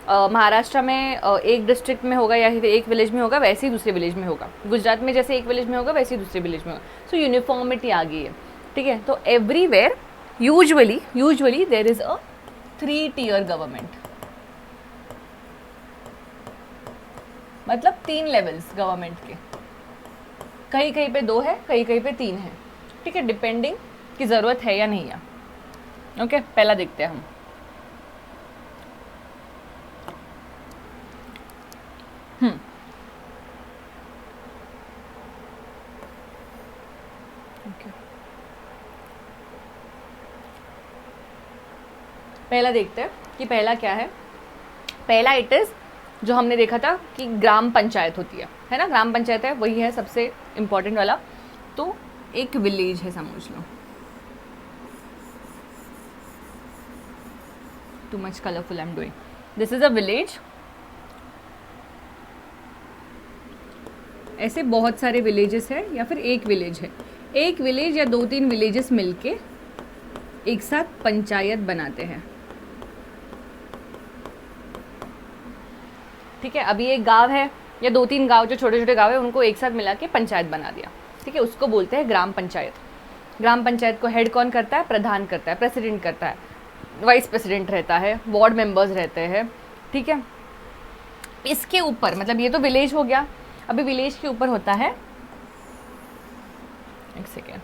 महाराष्ट्र में एक डिस्ट्रिक्ट में होगा या एक विलेज में होगा, वैसे ही दूसरे विलेज में होगा, गुजरात में जैसे एक विलेज में होगा वैसे ही दूसरे विलेज में होगा, सो यूनिफॉर्मिटी आ गई है, ठीक है। तो everywhere usually there is a 3-tier government, मतलब 3 लेवल्स गवर्नमेंट के, कहीं कहीं पे 2 है, कहीं कहीं पे 3 है, ठीक है, डिपेंडिंग की ज़रूरत है या नहीं है, ओके। पहला देखते हैं हम, पहला देखते हैं कि पहला क्या है। पहला इट इज़ जो हमने देखा था कि ग्राम पंचायत होती है ना, ग्राम पंचायत है, वही है सबसे इम्पोर्टेंट वाला। तो एक विलेज है, समझ लो, too much colourful I am doing, this is a village. ऐसे बहुत सारे विलेजेस है या फिर एक विलेज है, एक विलेज या 2-3 विलेजेस मिलके एक साथ पंचायत बनाते हैं। ठीक है, अभी एक गांव है या 2-3 गांव जो छोटे छोटे गांव है उनको एक साथ मिला के पंचायत बना दिया। ठीक है, उसको बोलते हैं ग्राम पंचायत। ग्राम पंचायत को हेड कौन करता है? प्रधान करता है, प्रेसिडेंट करता है, वाइस प्रेसिडेंट रहता है, वार्ड मेंबर्स रहते हैं। ठीक है, इसके ऊपर मतलब ये तो विलेज हो गया, अभी विलेज के ऊपर होता है, एक सेकेंड,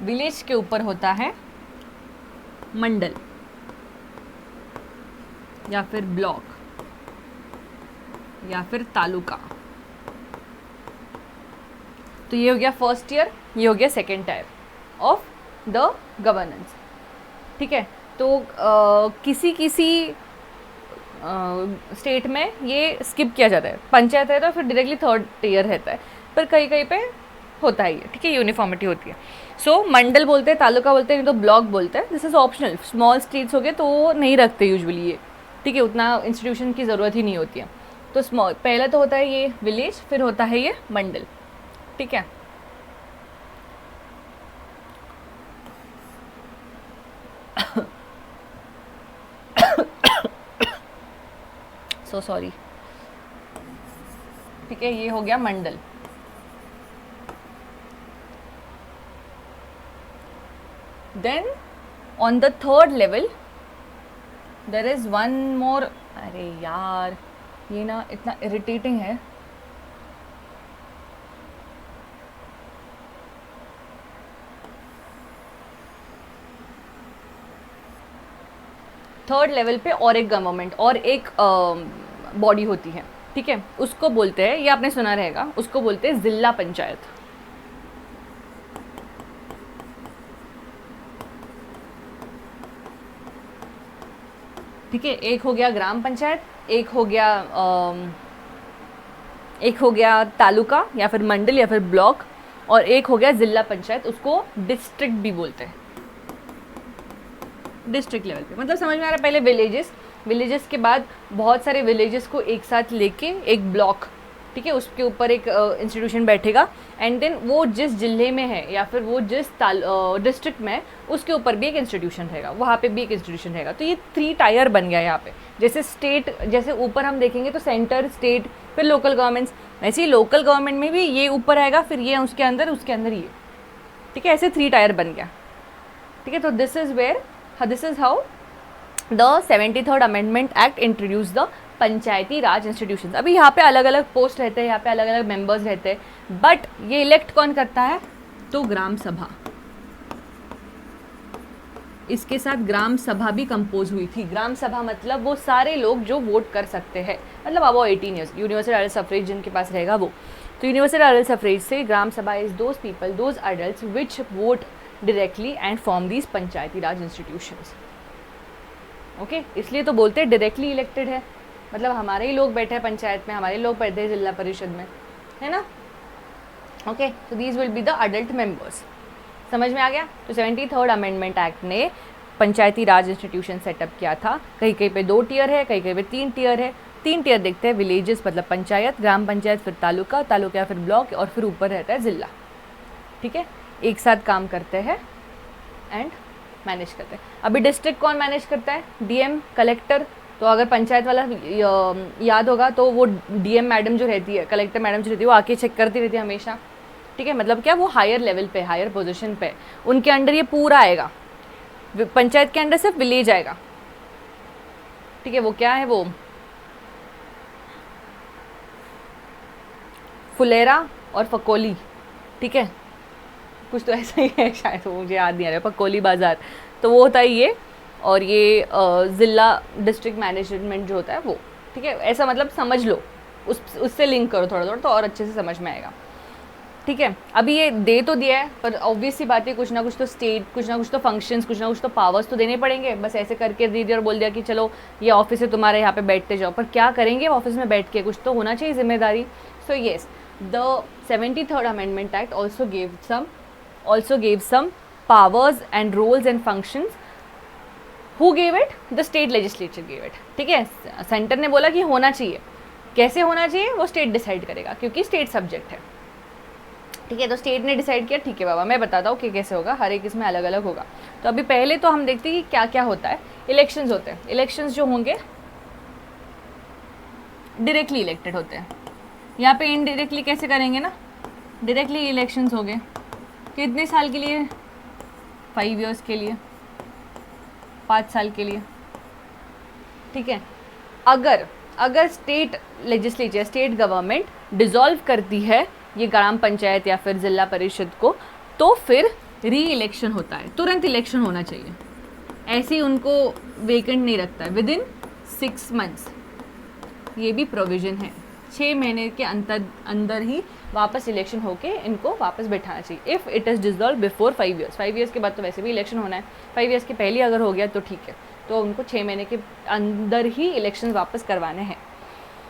विलेज के ऊपर होता है मंडल या फिर ब्लॉक या फिर तालुका। तो ये हो गया फर्स्ट ईयर, ये हो गया second tyre of the governance. ठीक है, तो किसी किसी स्टेट में ये स्किप किया जाता है, पंचायत रहता है फिर डायरेक्टली थर्ड ईयर रहता है, पर कहीं कहीं पे होता ही है। ठीक है, यूनिफॉर्मिटी होती है। सो मंडल बोलते हैं, तालुका बोलते हैं, नहीं तो ब्लॉक बोलते हैं। This is optional, small states हो गए तो वो नहीं रखते यूजुअली ये। ठीक है, उतना इंस्टीट्यूशन की ज़रूरत ही नहीं होती है। तो स्मॉल पहला तो होता है ये विलेज, फिर होता है ये मंडल। ठीक है, सो सॉरी। ठीक है, ये हो गया mandal. Then on the third level there is one more, अरे यार ये ना इतना इरिटेटिंग है। थर्ड लेवल पे और एक गवर्नमेंट और एक बॉडी होती है। ठीक है, उसको बोलते हैं, ये आपने सुना रहेगा, उसको बोलते हैं जिला पंचायत। ठीक है, एक हो गया ग्राम पंचायत, एक हो गया तालुका या फिर मंडल या फिर ब्लॉक, और एक हो गया जिला पंचायत। उसको डिस्ट्रिक्ट भी बोलते हैं, डिस्ट्रिक्ट लेवल पे। मतलब समझ में आ रहा है? पहले विलेजेस के बाद बहुत सारे विलेजेस को एक साथ लेके एक ब्लॉक, ठीक है, उसके ऊपर एक इंस्टीट्यूशन बैठेगा, एंड देन वो जिस जिले में है या फिर वो जिस डिस्ट्रिक्ट में है उसके ऊपर भी एक इंस्टीट्यूशन रहेगा, वहाँ पे भी एक इंस्टीट्यूशन रहेगा। तो ये 3 टायर बन गया यहाँ पे। जैसे स्टेट, जैसे ऊपर हम देखेंगे तो सेंटर, स्टेट, फिर लोकल गवर्नमेंट्स, वैसे ही लोकल गवर्नमेंट में भी ये ऊपर आएगा, फिर ये उसके अंदर ये। ठीक है, ऐसे 3 टायर बन गया। ठीक है, तो this is how the 73rd amendment act introduce the Panchayati Raj institution. अभी यहाँ पे अलग अलग पोस्ट रहते हैं, यहाँ पे अलग अलग मेंबर्स रहते हैं, बट ये इलेक्ट कौन करता है? तो ग्राम सभा। इसके साथ ग्राम सभा भी कंपोज हुई थी। ग्राम सभा मतलब वो सारे लोग जो वोट कर सकते हैं, मतलब अब 18 ईयर्स, यूनिवर्सल एडल्ट सफरेज जिनके पास रहेगा वो। तो यूनिवर्सल एडल्ट सफरेज से ग्राम सभा is those people, those adults which vote directly and form these Panchayati Raj institutions. Okay, इसलिए तो बोलते हैं डायरेक्टली इलेक्टेड है, मतलब हमारे ही लोग बैठे हैं पंचायत में, हमारे लोग बैठे हैं जिला परिषद में, है ना? ओके, तो these will be the adult members. समझ में आ गया? तो 73rd अमेंडमेंट एक्ट ने पंचायती राज इंस्टीट्यूशन सेटअप किया था। कहीं कहीं पे 2 टियर है, कहीं कहीं पे 3 टियर है। 3 टियर देखते हैं, विलेजेस मतलब पंचायत, ग्राम पंचायत, फिर तालुका, तालुका या फिर ब्लॉक, और फिर ऊपर रहता है जिला। ठीक है, एक साथ काम करते हैं एंड मैनेज करते हैं। अभी डिस्ट्रिक्ट कौन मैनेज करता है? DM, collector. तो अगर पंचायत वाला याद होगा तो वो डीएम मैडम जो रहती है, कलेक्टर मैडम जो रहती है, वो आके चेक करती रहती है हमेशा। ठीक है, मतलब क्या, वो हायर लेवल पे, हायर पोजीशन पे, उनके अंडर ये पूरा आएगा। पंचायत के अंडर सिर्फ विलेज आएगा। ठीक है, वो क्या है, वो फुलेरा और फकोली। ठीक है, कुछ तो ऐसा ही है शायद, वो मुझे याद नहीं आ रहा, फकोली बाज़ार। तो वो होता है ये, और ये ज़िला डिस्ट्रिक्ट मैनेजमेंट जो होता है वो। ठीक है, ऐसा मतलब समझ लो, उससे लिंक करो थोड़ा थोड़ा, तो और अच्छे से समझ में आएगा। ठीक है, अभी ये दे तो दिया है, पर ऑब्वियस सी बात है, कुछ ना कुछ तो स्टेट, कुछ ना कुछ तो फंक्शंस, कुछ ना कुछ तो पावर्स तो देने पड़ेंगे। बस ऐसे करके दे दिया और बोल दिया कि चलो ये ऑफिस है तुम्हारे, यहाँ पे बैठते जाओ, पर क्या करेंगे ऑफिस में बैठ के? कुछ तो होना चाहिए जिम्मेदारी। So yes, the 73rd amendment act also gave some powers and roles and functions. Who gave it? The state legislature gave it. ठीक है, सेंटर ने बोला कि होना चाहिए, कैसे होना चाहिए वो स्टेट डिसाइड करेगा, क्योंकि स्टेट सब्जेक्ट है, ठीक है। तो स्टेट ने डिसाइड किया, ठीक है बाबा मैं बताता हूँ कि कैसे होगा, हर एक इसमें अलग अलग होगा। तो अभी पहले तो हम देखते हैं कि क्या क्या होता है। इलेक्शंस होते हैं, इलेक्शंस जो होंगे डायरेक्टली इलेक्टेड होते हैं। यहाँ पे इनडायरेक्टली कैसे करेंगे ना, डायरेक्टली इलेक्शंस हो गए, कितने साल के लिए, 5 years के लिए, 5 साल के लिए, ठीक है। अगर state legislature, state government dissolve करती है ये ग्राम पंचायत या फिर जिला परिषद को, तो फिर री इलेक्शन होता है, तुरंत इलेक्शन होना चाहिए, ऐसे ही उनको वेकेंट नहीं रखता है, विद इन 6 months। ये भी प्रोविज़न है, 6 महीने के अंदर ही वापस इलेक्शन होके इनको वापस बैठाना चाहिए, if it is dissolve before 5 years। 5 years के बाद तो वैसे भी इलेक्शन होना है, 5 years के पहले अगर हो गया तो ठीक है, तो उनको 6 महीने के अंदर ही इलेक्शन वापस करवाने हैं।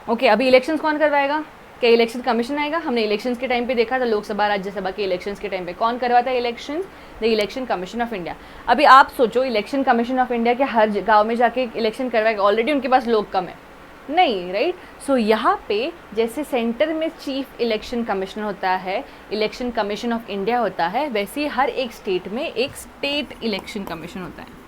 ओके, अभी इलेक्शंस कौन करवाएगा, क्या इलेक्शन कमीशन आएगा? हमने इलेक्शंस के टाइम पे देखा था, लोकसभा राज्यसभा के इलेक्शंस के टाइम पे कौन करवाता है elections? The election commission of India. अभी आप सोचो, इलेक्शन कमीशन ऑफ इंडिया के हर गांव में जाके इलेक्शन करवाएगा, ऑलरेडी उनके पास लोग कम है नहीं, राइट। सो यहाँ पे जैसे सेंटर में चीफ इलेक्शन कमिश्नर होता है, इलेक्शन कमीशन ऑफ इंडिया होता है, वैसे ही हर एक स्टेट में एक स्टेट इलेक्शन कमीशन होता है।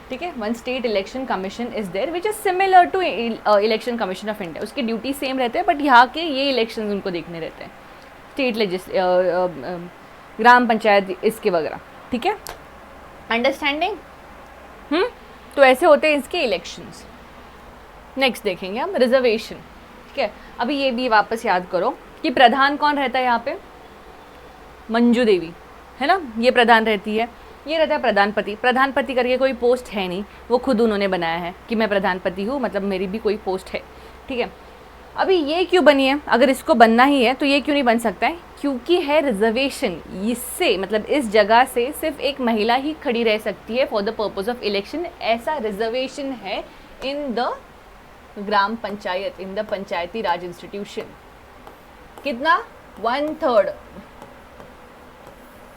ठीक है, one state election commission is there which is similar to election commission of India. उसके ड्यूटी सेम रहते हैं, बट यहाँ के ये इलेक्शन उनको देखने रहते हैं, स्टेट ग्राम पंचायत इसके वगैरह, ठीक है, अंडरस्टैंडिंग। तो ऐसे होते हैं इसके इलेक्शंस। नेक्स्ट देखेंगे हम रिजर्वेशन, ठीक है। अभी ये भी वापस याद करो कि प्रधान कौन रहता है यहाँ पे, मंजू देवी है ना, ये प्रधान रहती है, ये रहता है प्रधानपति। प्रधानपति करके कोई पोस्ट है नहीं, वो खुद उन्होंने बनाया है कि मैं प्रधानपति हूँ, मतलब मेरी भी कोई पोस्ट है, ठीक है। अभी ये क्यों बनी है, अगर इसको बनना ही है तो ये क्यों नहीं बन सकता है, क्योंकि है रिजर्वेशन। इससे मतलब इस जगह से सिर्फ एक महिला ही खड़ी रह सकती है for the purpose of election, ऐसा रिजर्वेशन है in the gram panchayat, in the Panchayati Raj institution. कितना,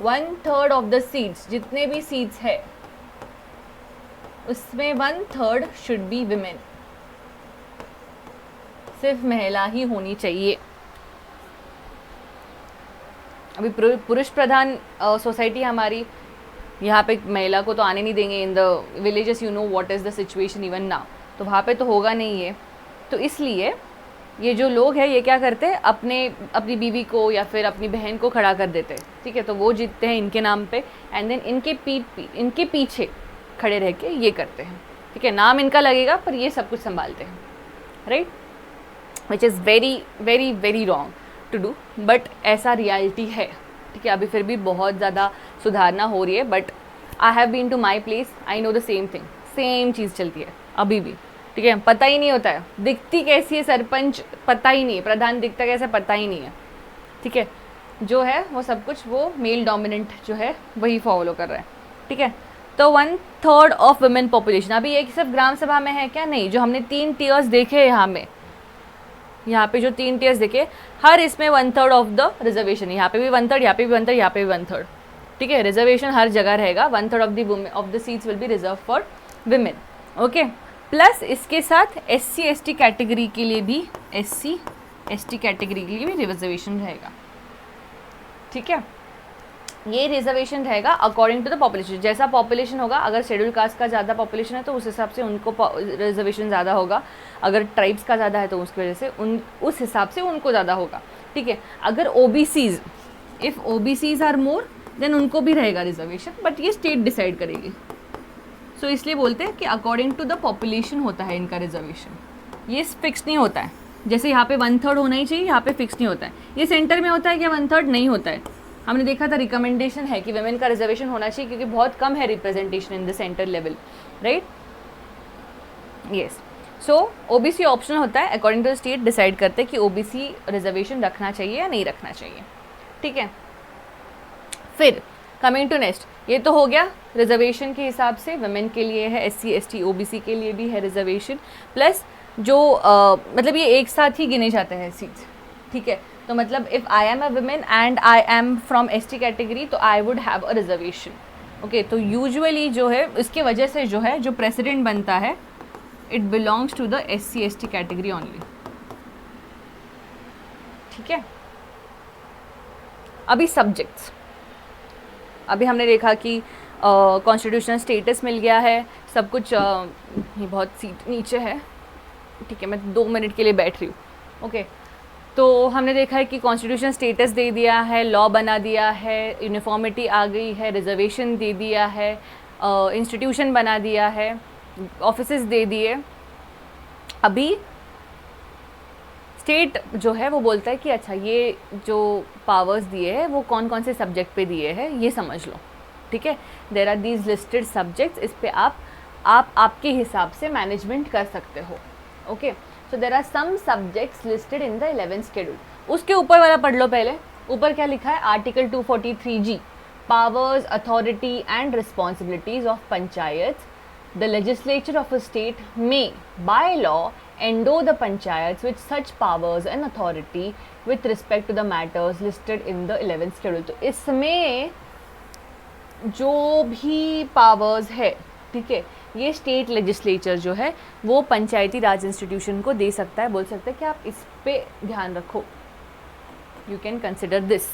1/3 ऑफ द सीट्स, जितने भी सीट्स है उसमें 1/3 शुड बी विमेन, सिर्फ महिला ही होनी चाहिए। अभी पुरुष प्रधान सोसाइटी हमारी, यहाँ पे महिला को तो आने नहीं देंगे in the villages, you know what is the situation even now, तो वहाँ पे तो होगा नहीं ये। तो इसलिए ये जो लोग हैं ये क्या करते हैं, अपनी बीवी को या फिर अपनी बहन को खड़ा कर देते हैं, ठीक है। तो वो जीतते हैं इनके नाम पे, एंड देन इनके पीछे खड़े रह के ये करते हैं, ठीक है। नाम इनका लगेगा पर ये सब कुछ संभालते हैं, right, which is very very very wrong to do, but ऐसा रियलिटी है, ठीक है। अभी फिर भी बहुत ज़्यादा सुधारना हो रही है, but I have been to my place, I know the same thing, same चीज़ चलती है अभी भी, ठीक है। पता ही नहीं होता है दिखती कैसी है सरपंच, पता ही नहीं है, प्रधान दिखता कैसे, पता ही नहीं है, ठीक है। जो है वो सब कुछ वो मेल डोमिनेंट जो है वही फॉलो कर रहा है, ठीक है। तो 1/3 ऑफ वुमेन पॉपुलेशन। अभी ये सिर्फ ग्राम सभा में है क्या, नहीं, जो हमने 3 टीयर्स देखे यहाँ पे जो 3 टीयर्स देखे, हर इसमें 1/3 ऑफ द रिजर्वेशन, यहाँ पे भी 1/3, यहाँ पे भी 1/3, यहाँ पे भी 1/3, ठीक है। रिजर्वेशन हर जगह रहेगा, 1/3 of the seats will be reserve for women, okay. Plus इसके साथ SC ST कैटेगरी के लिए भी, SC ST कैटेगरी के लिए भी रिजर्वेशन रहेगा, ठीक है। ये रिजर्वेशन रहेगा अकॉर्डिंग टू द पॉपुलेशन, जैसा पॉपुलेशन होगा, अगर शेड्यूल कास्ट का ज़्यादा पॉपुलेशन है तो उस हिसाब से उनको रिजर्वेशन ज़्यादा होगा, अगर ट्राइब्स का ज़्यादा है तो उसकी वजह से उस हिसाब से उनको ज़्यादा होगा, ठीक है। अगर OBCs, if OBCs are more then उनको भी रहेगा रिजर्वेशन, बट ये स्टेट डिसाइड करेगी। सो इसलिए बोलते हैं कि अकॉर्डिंग टू द पॉपुलेशन होता है इनका रिजर्वेशन, ये फिक्स नहीं होता है। जैसे यहाँ पे 1/3 होना ही चाहिए, यहाँ पे फिक्स नहीं होता है। ये सेंटर में होता है क्या, 1/3 नहीं होता है। हमने देखा था रिकमेंडेशन है कि वुमेन का रिजर्वेशन होना चाहिए, क्योंकि बहुत कम है representation in the centre level, right, yes. So OBC optional होता है, according to the state decide करते हैं कि OBC रिजर्वेशन रखना चाहिए या नहीं रखना चाहिए, ठीक है। फिर कमिंग टू नेक्स्ट, ये तो हो गया रिजर्वेशन के हिसाब से, वुमेन के लिए है, SC ST OBC के लिए भी है रिजर्वेशन, प्लस जो मतलब ये एक साथ ही गिने जाते हैं सीट्स, ठीक है। तो मतलब if I am a women and I am from ST category, तो I would have a reservation, okay तो यूजुअली जो है इसके वजह से जो है जो प्रेसिडेंट बनता है it belongs to the SC/ST category only, ठीक है। अभी सब्जेक्ट्स, अभी हमने देखा कि कॉन्स्टिट्यूशनल स्टेटस मिल गया है, सब कुछ ये बहुत सीट नीचे है, ठीक है, मैं 2 मिनट के लिए बैठ रही हूँ। ओके तो हमने देखा है कि कॉन्स्टिट्यूशनल स्टेटस दे दिया है, लॉ बना दिया है, यूनिफॉर्मिटी आ गई है, रिजर्वेशन दे दिया है, इंस्टीट्यूशन बना दिया है, ऑफिसेस दे दिए। अभी स्टेट जो है वो बोलता है कि अच्छा ये जो पावर्स दिए हैं वो कौन कौन से सब्जेक्ट पे दिए हैं ये समझ लो, ठीक है। There are these listed subjects, इस पे आप आपके हिसाब से मैनेजमेंट कर सकते हो। Okay so there are some subjects listed in the 11th schedule. उसके ऊपर वाला पढ़ लो पहले, ऊपर क्या लिखा है, article 243G, powers authority and responsibilities of panchayat. The legislature of a state may, by law, endow the panchayats with such powers and authority with respect to the matters listed in the 11th schedule। तो इसमें जो भी powers है, ठीक है, ये state legislature जो है वो पंचायती राज इंस्टीट्यूशन को दे सकता है, बोल सकता है कि आप इस पे ध्यान रखो, यू कैन कंसिडर दिस,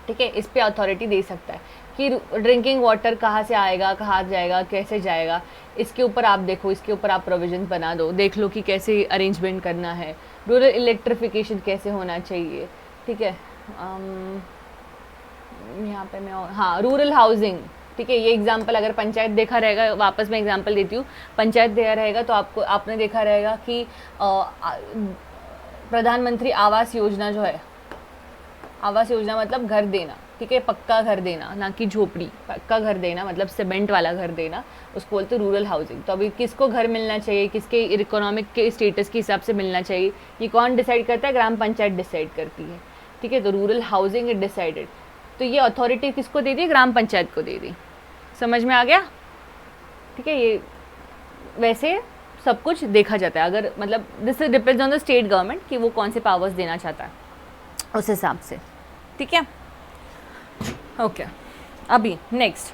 ठीक है, इस पे अथॉरिटी दे सकता है कि ड्रिंकिंग वाटर कहाँ से आएगा, कहाँ जाएगा, कैसे जाएगा, इसके ऊपर आप देखो, इसके ऊपर आप प्रोविजन बना दो, देख लो कि कैसे अरेंजमेंट करना है, रूरल इलेक्ट्रिफिकेशन कैसे होना चाहिए, ठीक है। यहाँ पे मैं हाँ रूरल हाउसिंग, ठीक है, ये एग्जांपल अगर पंचायत देखा रहेगा, वापस मैं एग्जांपल देती हूँ, पंचायत दिया रहेगा तो आपने देखा रहेगा कि प्रधानमंत्री आवास योजना जो है, आवास योजना मतलब घर देना, ठीक है, पक्का घर देना, ना कि झोपड़ी, पक्का घर देना मतलब सीमेंट वाला घर देना, उसको बोलते हैं रूरल हाउसिंग। तो अभी किसको घर मिलना चाहिए, किसके इकोनॉमिक के स्टेटस के हिसाब से मिलना चाहिए, ये कौन डिसाइड करता है, ग्राम पंचायत डिसाइड करती है, ठीक है। तो रूरल हाउसिंग इज डिसाइडेड, तो ये अथॉरिटी किसको दे दी, ग्राम पंचायत को दे दी, समझ में आ गया, ठीक है। ये वैसे सब कुछ देखा जाता है, अगर मतलब this depends on the state government कि वो कौन से पावर्स देना चाहता है उस हिसाब से, ठीक है। ओके अभी नेक्स्ट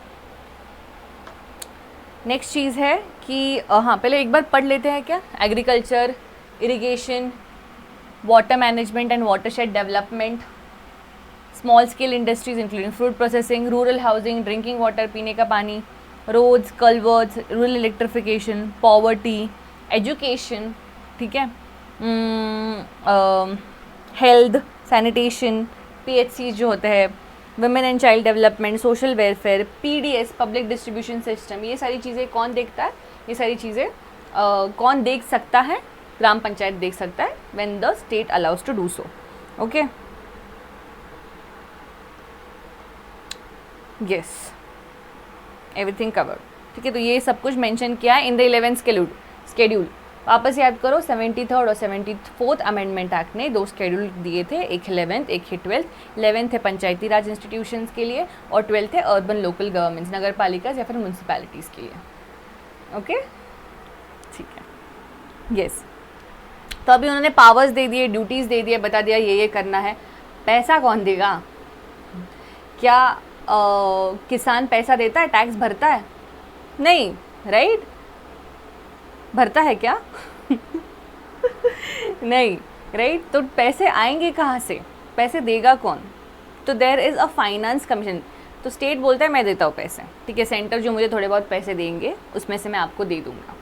चीज़ है कि हाँ पहले एक बार पढ़ लेते हैं क्या, agriculture, irrigation, water management and watershed development, small scale industries including fruit processing, rural housing, drinking water पीने का पानी, roads, culverts, rural electrification, poverty, education, ठीक है, हेल्थ, सैनिटेशन, PHC जो होते हैं, women and child development, social welfare, PDS, public distribution system, ये सारी चीज़ें कौन देखता है, ये सारी चीज़ें कौन देख सकता है, ग्राम पंचायत देख सकता है, when the state allows to do so. Okay yes everything covered, ठीक है। तो ये सब कुछ मेंशन किया है इन द 11th शेड्यूल। वापस याद करो, 73rd और 74th अमेंडमेंट एक्ट ने 2 शेड्यूल दिए थे, एक 11th एक है 12th। 11th है पंचायती राज इंस्टीट्यूशंस के लिए और 12th है अर्बन लोकल गवर्नमेंट्स, नगर पालिका या फिर म्यूनसिपैलिटीज़ के लिए। ओके ठीक है यस तो अभी उन्होंने पावर्स दे दिए, ड्यूटीज़ दे दिए, बता दिया ये करना है। पैसा कौन देगा, क्या किसान पैसा देता है, टैक्स भरता है? नहीं, राइट? भरता है क्या? नहीं, राइट? तो पैसे आएंगे कहाँ से, पैसे देगा कौन? तो there is a finance commission. तो स्टेट बोलता है मैं देता हूँ पैसे, ठीक है, सेंटर जो मुझे थोड़े बहुत पैसे देंगे उसमें से मैं आपको दे दूँगा,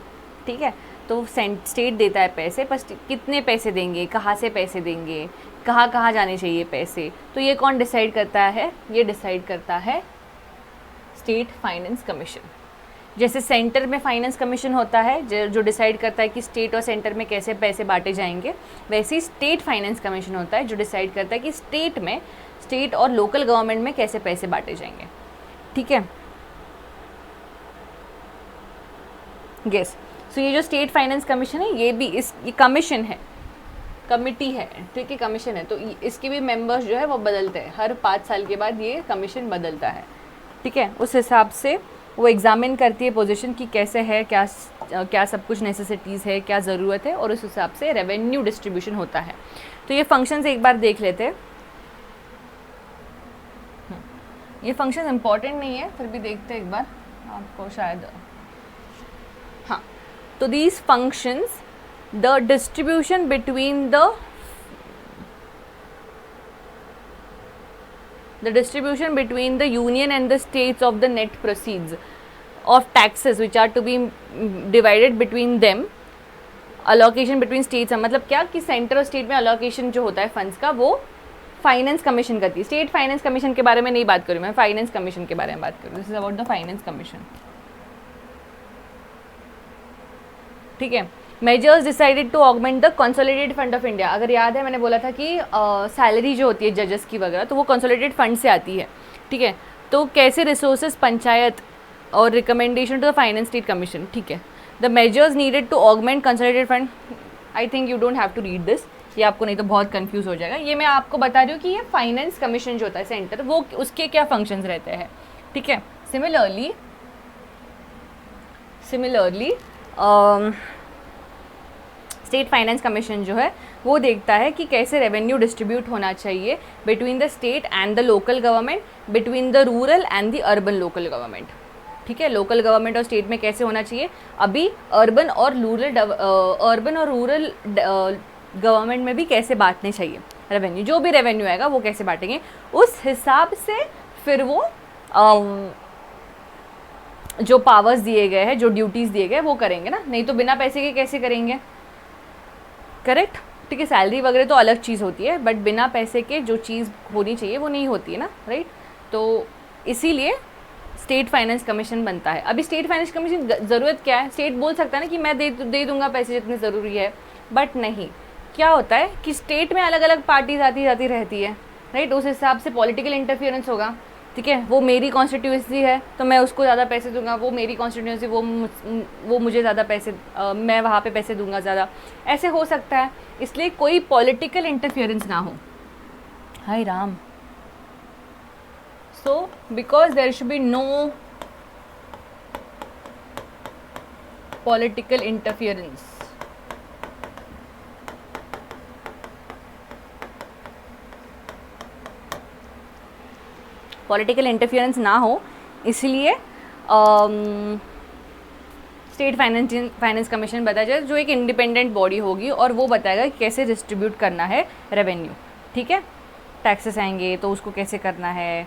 ठीक है। तो स्टेट देता है पैसे, पर कितने पैसे देंगे, कहाँ से पैसे देंगे, कहाँ कहाँ जाने चाहिए पैसे, तो ये कौन डिसाइड करता है? ये डिसाइड करता है स्टेट फाइनेंस कमीशन। जैसे सेंटर में फाइनेंस कमीशन होता है जो डिसाइड करता है कि स्टेट और सेंटर में कैसे पैसे बांटे जाएंगे, वैसे ही स्टेट फाइनेंस कमीशन होता है जो डिसाइड करता है कि स्टेट और लोकल गवर्नमेंट में कैसे पैसे बांटे जाएंगे, ठीक है। यस सो ये जो स्टेट फाइनेंस कमीशन है ये भी ये कमीशन है, कमिटी है, ठीक है, कमीशन है। तो इसके भी मेंबर्स जो है वो बदलते हैं, हर 5 साल के बाद ये कमीशन बदलता है, ठीक है। उस हिसाब से वो एग्जामिन करती है पोजीशन की कैसे है, क्या सब कुछ नेसेसिटीज़ है, क्या ज़रूरत है, और उस हिसाब से रेवेन्यू डिस्ट्रीब्यूशन होता है। तो ये फंक्शंस एक बार देख लेते हैं। ये फंक्शन इम्पॉर्टेंट नहीं है, फिर भी देखते हैं एक बार आपको शायद। हाँ, तो these functions the distribution between the distribution between the union and the states of the net proceeds of taxes which are to be divided between them, allocation between states, मतलब क्या कि सेंटर और स्टेट में allocation जो होता है funds का वो फाइनेंस कमीशन करती है। स्टेट फाइनेंस कमीशन के बारे में नहीं बात करूँ मैं, फाइनेंस कमीशन के बारे में बात करूँ। This is about the finance commission, ठीक है। Measures decided to augment the consolidated fund of India. अगर याद है मैंने बोला था कि सैलरी जो होती है जजेस की वगैरह तो वो कंसोलिडेटेड फंड से आती है, ठीक है। तो कैसे रिसोर्सेज पंचायत और recommendation to the finance state commission, ठीक है। The measures needed to augment consolidated fund, I think you don't have to read this, ये आपको नहीं तो बहुत कंफ्यूज हो जाएगा। ये मैं आपको बता रही हूँ कि ये फाइनेंस कमीशन जो होता है सेंटर, वो उसके क्या फंक्शंस रहते हैं, ठीक है। सिमिलरली स्टेट फाइनेंस कमीशन जो है वो देखता है कि कैसे रेवेन्यू डिस्ट्रीब्यूट होना चाहिए between the state and the local government, between the rural and the urban local government, ठीक है। लोकल गवर्नमेंट और स्टेट में कैसे होना चाहिए, अभी अर्बन और रूरल गवर्नमेंट में भी कैसे बांटने चाहिए रेवेन्यू, जो भी रेवेन्यू आएगा वो कैसे बांटेंगे, उस हिसाब से फिर वो जो पावर्स दिए गए हैं, जो ड्यूटीज़ दिए गए वो करेंगे ना, नहीं तो बिना पैसे के कैसे करेंगे, करेक्ट, ठीक है। सैलरी वगैरह तो अलग चीज़ होती है, बट बिना पैसे के जो चीज़ होनी चाहिए वो नहीं होती है ना, राइट। तो इसीलिए स्टेट फाइनेंस कमीशन बनता है। अभी स्टेट फाइनेंस कमीशन ज़रूरत क्या है, स्टेट बोल सकता है ना कि मैं दे दूंगा पैसे जितनी ज़रूरी है, बट नहीं, क्या होता है कि स्टेट में अलग अलग पार्टीज आती जाती रहती है, राइट। उस हिसाब से पॉलिटिकल इंटरफियरेंस होगा, ठीक है। वो मेरी कॉन्स्टिट्यूंसी है तो मैं उसको ज़्यादा पैसे दूंगा, वो मेरी कॉन्स्टिट्यूंसी वो मुझे ज़्यादा पैसे मैं वहाँ पे पैसे दूंगा ज़्यादा, ऐसे हो सकता है। इसलिए कोई पॉलिटिकल इंटरफियरेंस ना हो, हाय Ram. So because there should be no political interference, political interference ना हो, इसलिए स्टेट फाइनेंस कमीशन बताया जाए, जो एक इंडिपेंडेंट बॉडी होगी और वो बताएगा कि कैसे डिस्ट्रीब्यूट करना है रेवेन्यू, ठीक है। टैक्सेस आएंगे तो उसको कैसे करना है,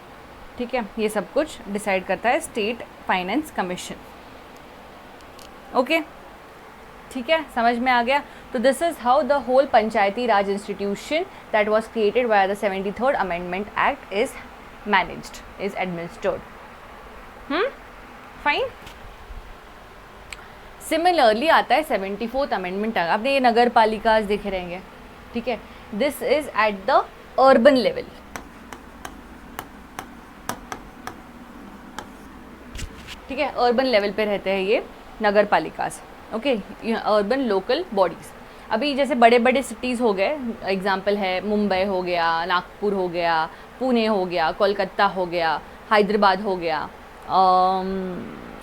ठीक है। ये सब कुछ डिसाइड करता है स्टेट फाइनेंस कमीशन, ओके, ठीक है, समझ में आ गया। तो this is how the whole Panchayati Raj institution that was created by the 73rd amendment act is managed, is administered. Fine. Similarly आता है 74th अमेंडमेंट, आपने ये नगर पालिका देखे रहेंगे, ठीक है। This is at the urban level, ठीक है, अर्बन लेवल पे रहते हैं ये नगर पालिकाज, ओके, अर्बन लोकल बॉडीज। अभी जैसे बड़े बड़े सिटीज़ हो गए, एग्जाम्पल है मुंबई हो गया, नागपुर हो गया, पुणे हो गया, कोलकाता हो गया, हैदराबाद हो गया,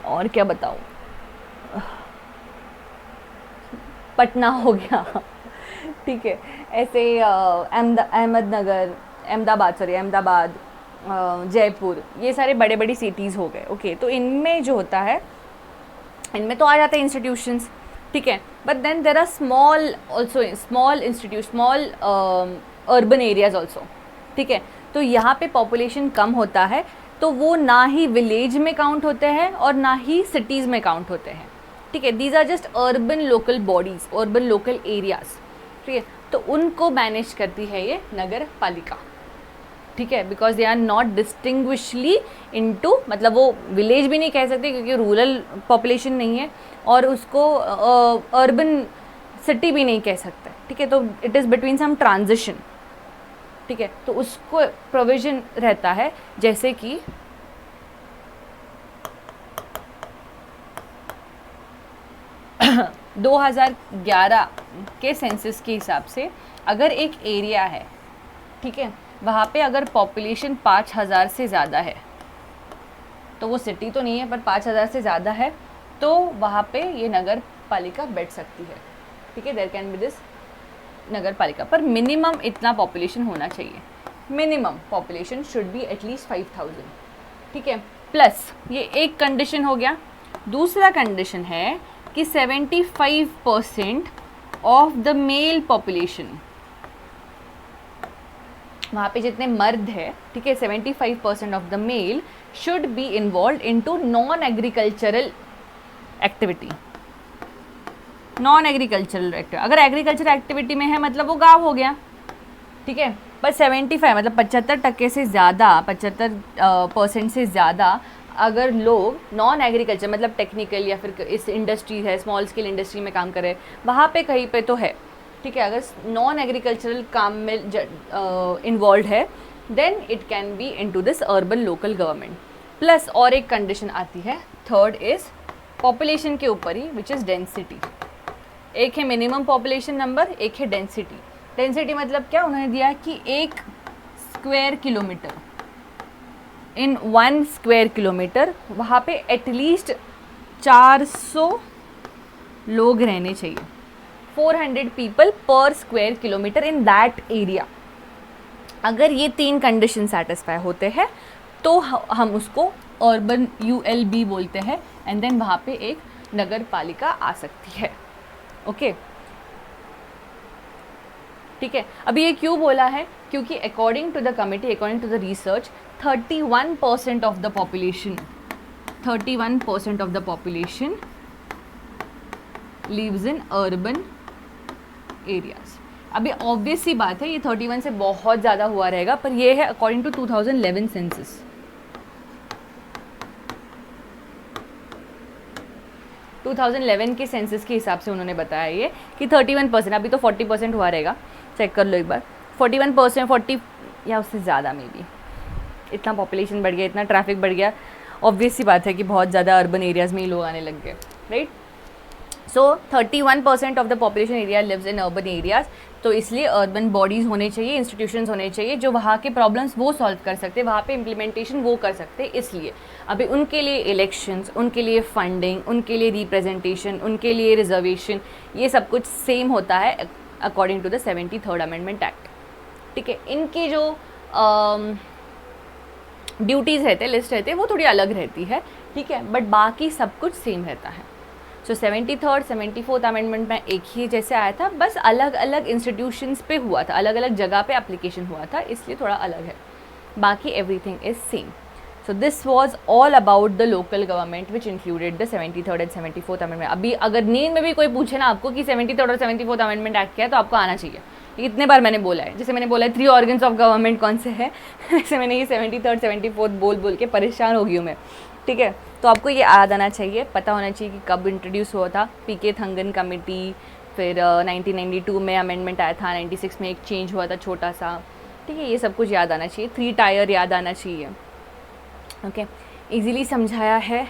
और क्या बताऊँ, पटना हो गया, ठीक है। ऐसे अहमदाबाद, जयपुर, ये सारे बड़े बड़ी सिटीज़ हो गए, ओके। तो इनमें जो होता है, इनमें तो आ जाते हैं इंस्टीट्यूशंस, ठीक है, but then there are small urban areas also, ठीक है। तो यहाँ पे पॉपुलेशन कम होता है, तो वो ना ही विलेज में काउंट होते हैं और ना ही सिटीज़ में काउंट होते हैं, ठीक है। These are just urban local bodies, urban local areas, ठीक है। तो उनको मैनेज करती है ये नगर पालिका, ठीक है, because they are not distinguishingly into, मतलब वो विलेज भी नहीं कह सकते क्योंकि रूरल पॉपुलेशन नहीं है, और उसको अर्बन सिटी भी नहीं कह सकते, ठीक है। तो it is between some transition, ठीक है। तो उसको प्रोविजन रहता है, जैसे कि (2011) 2011 के सेंसस के हिसाब से अगर एक एरिया है, ठीक है, वहाँ पे अगर पॉपुलेशन 5000 से ज़्यादा है, तो वो सिटी तो नहीं है पर 5000 से ज़्यादा है, तो वहाँ पे ये नगर पालिका बैठ सकती है, ठीक है। देयर कैन बी दिस नगर पालिका, पर मिनिमम इतना पॉपुलेशन होना चाहिए, minimum population should be at least 5000, ठीक है, प्लस ये एक कंडीशन हो गया। दूसरा कंडीशन है कि 75% ऑफ द मेल पॉपुलेशन, वहाँ पे जितने मर्द है, ठीक है, 75% of the male should be involve into non agricultural activity. Non agricultural activity, अगर एग्रीकल्चर एक्टिविटी में है मतलब वो गाँव हो गया, ठीक है। पर 75 मतलब 75% से ज़्यादा, 75% से ज़्यादा अगर लोग नॉन एग्रीकल्चर मतलब टेक्निकल या फिर इस इंडस्ट्री है, स्मॉल स्केल इंडस्ट्री में काम कर रहे हैं, वहाँ पे कहीं पे तो है, ठीक है। अगर नॉन एग्रीकल्चरल काम में इन्वॉल्व है then it can be into this urban local government. Plus और एक कंडीशन आती है, थर्ड इज़ पॉपुलेशन के ऊपर ही, विच इज़ डेंसिटी। एक है मिनिमम पॉपुलेशन नंबर, एक है डेंसिटी। डेंसिटी मतलब क्या, उन्होंने दिया कि 1 स्क्वायर किलोमीटर, इन 1 स्क्वायर किलोमीटर वहाँ पे एटलीस्ट 400 लोग रहने चाहिए, 400 पीपल पर square kilometre in that area. अगर ये 3 कंडीशन सेटिस्फाई होते हैं तो हम उसको अर्बन ULB बोलते हैं, एंड देन वहाँ पे एक नगर पालिका आ सकती है। ओके, ठीक है। अभी ये क्यों बोला है, क्योंकि according to the committee, according to the research, 31% of the population, 31% of the population lives in urban areas. अभी ऑब्वियस सी बात है ये 31 से बहुत ज़्यादा हुआ रहेगा, पर ये है अकॉर्डिंग टू 2011 सेंसस। 2011 के सेंसस के हिसाब से उन्होंने बताया ये कि 31%, अभी तो 40% हुआ रहेगा, चेक कर लो एक बार। 41%, 40 या उससे ज़्यादा मे बी, इतना पॉपुलेशन बढ़ गया, इतना ट्रैफिक बढ़ गया, ऑब्वियस सी बात है कि बहुत ज़्यादा अर्बन एरियाज़ में ही लोग आने लग गए, right. So 31% of the population area lives in urban areas, तो इसलिए अर्बन बॉडीज़ होने चाहिए, इंस्टीट्यूशंस होने चाहिए जो वहाँ के प्रॉब्लम्स वो सॉल्व कर सकते, वहाँ पे इम्प्लीमेंटेशन वो कर सकते। इसलिए अभी उनके लिए इलेक्शंस, उनके लिए फंडिंग, उनके लिए रिप्रेजेंटेशन, उनके लिए रिजर्वेशन, ये सब कुछ सेम होता है according to the 73rd amendment act, ठीक है। इनकी जो ड्यूटीज़ रहते, लिस्ट रहते हैं, वो थोड़ी अलग रहती है, ठीक है, बट बाकी सब कुछ सेम रहता है। सो 73rd 74th अमेंडमेंट में एक ही जैसे आया था, बस अलग अलग इंस्टीट्यूशंस पे हुआ था, अलग अलग जगह पे एप्लीकेशन हुआ था, इसलिए थोड़ा अलग है, बाकी everything is same. So this was all about the local government which included the 73rd and 74th amendment. अभी अगर नींद में भी कोई पूछे ना आपको कि 73rd और 74th अमेंडमेंट एक्ट क्या है, तो आपको आना चाहिए। इतने बार मैंने बोला है, जैसे मैंने बोला है 3 ऑर्गन्स ऑफ गवर्नमेंट कौन से हैं, वैसे मैंने ये 73rd 74th बोल बोल के परेशान हो गई हूँ मैं, ठीक है। तो आपको ये याद आना चाहिए, पता होना चाहिए कि कब इंट्रोड्यूस हुआ था पीके थंगन कमेटी, फिर 1992 में अमेंडमेंट आया था, 96 में एक चेंज हुआ था छोटा सा, ठीक है। ये सब कुछ याद आना चाहिए, 3 टायर याद आना चाहिए। ओके, इजीली समझाया है,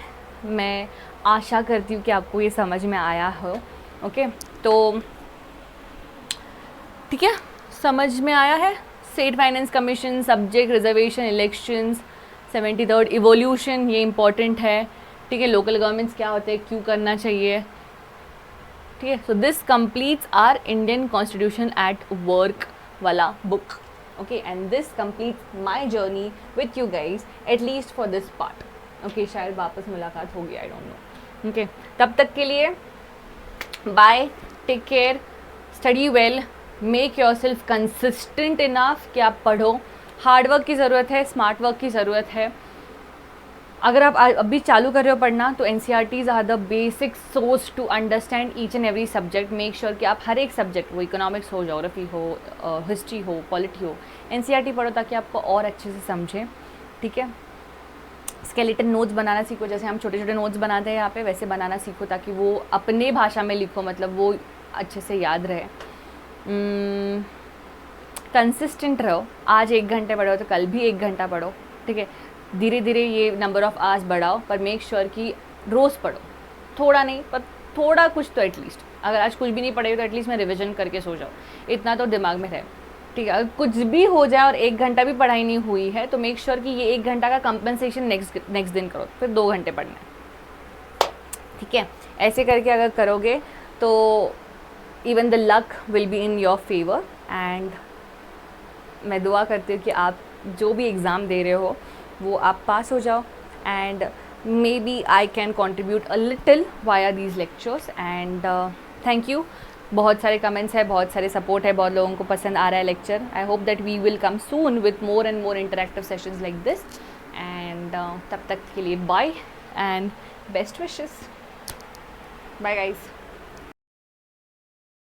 मैं आशा करती हूँ कि आपको ये समझ में आया हो। ओके, तो ठीक है, समझ में आया है। State finance commission, subject, reservation, elections, 73rd evolution, ये इंपॉर्टेंट है, ठीक है। लोकल गवर्नमेंट्स क्या होते हैं, क्यों करना चाहिए, ठीक है। So this completes our Indian constitution at work वाला book, okay, and this completes my journey with you guys, at least for this part. Okay, शायद वापस मुलाकात होगी, आई डोंट नो। ओके, तब तक के लिए bye, take care, study well, make yourself consistent enough कि आप पढ़ो। हार्ड वर्क की ज़रूरत है, स्मार्ट वर्क की ज़रूरत है। अगर आप अभी चालू कर रहे हो पढ़ना, तो NCERTs are the basic source to understand each and every subject. Make sure कि आप हर एक सब्जेक्ट, वो इकोनॉमिक्स हो, ज्योग्राफी हो, हिस्ट्री हो, पॉलिटी हो, NCERT पढ़ो ताकि आपको और अच्छे से समझें, ठीक है। स्केलेटन नोट्स बनाना सीखो, जैसे हम छोटे छोटे नोट्स बनाते हैं यहाँ पे, वैसे बनाना सीखो ताकि वो अपने भाषा में लिखो, मतलब वो अच्छे से याद रहे। कंसिस्टेंट रहो, आज 1 घंटे पढ़ो तो कल भी 1 घंटा पढ़ो, ठीक है। धीरे धीरे ये नंबर ऑफ़ आवर्स बढ़ाओ, पर मेक श्योर कि रोज़ पढ़ो, थोड़ा नहीं पर थोड़ा कुछ तो एटलीस्ट। अगर आज कुछ भी नहीं पढ़े तो एटलीस्ट मैं रिविजन करके सो जाओ, इतना तो दिमाग में रहे, ठीक है। अगर कुछ भी हो जाए और 1 घंटा भी पढ़ाई नहीं हुई है तो मेक श्योर कि ये 1 घंटा का कंपनसेशन नेक्स्ट दिन करो, फिर 2 घंटे पढ़ना है, ठीक है। ऐसे करके अगर करोगे तो even the luck will be in your favour. And मैं दुआ करती हूँ कि आप जो भी एग्ज़ाम दे रहे हो वो आप पास हो जाओ, and maybe I can contribute a little via these lectures. And thank you, बहुत सारे कमेंट्स है, बहुत सारे सपोर्ट है, बहुत लोगों को पसंद आ रहा है lecture. I hope that we will come soon with more and more interactive sessions like this. And तब तक के लिए bye and best wishes. Bye guys.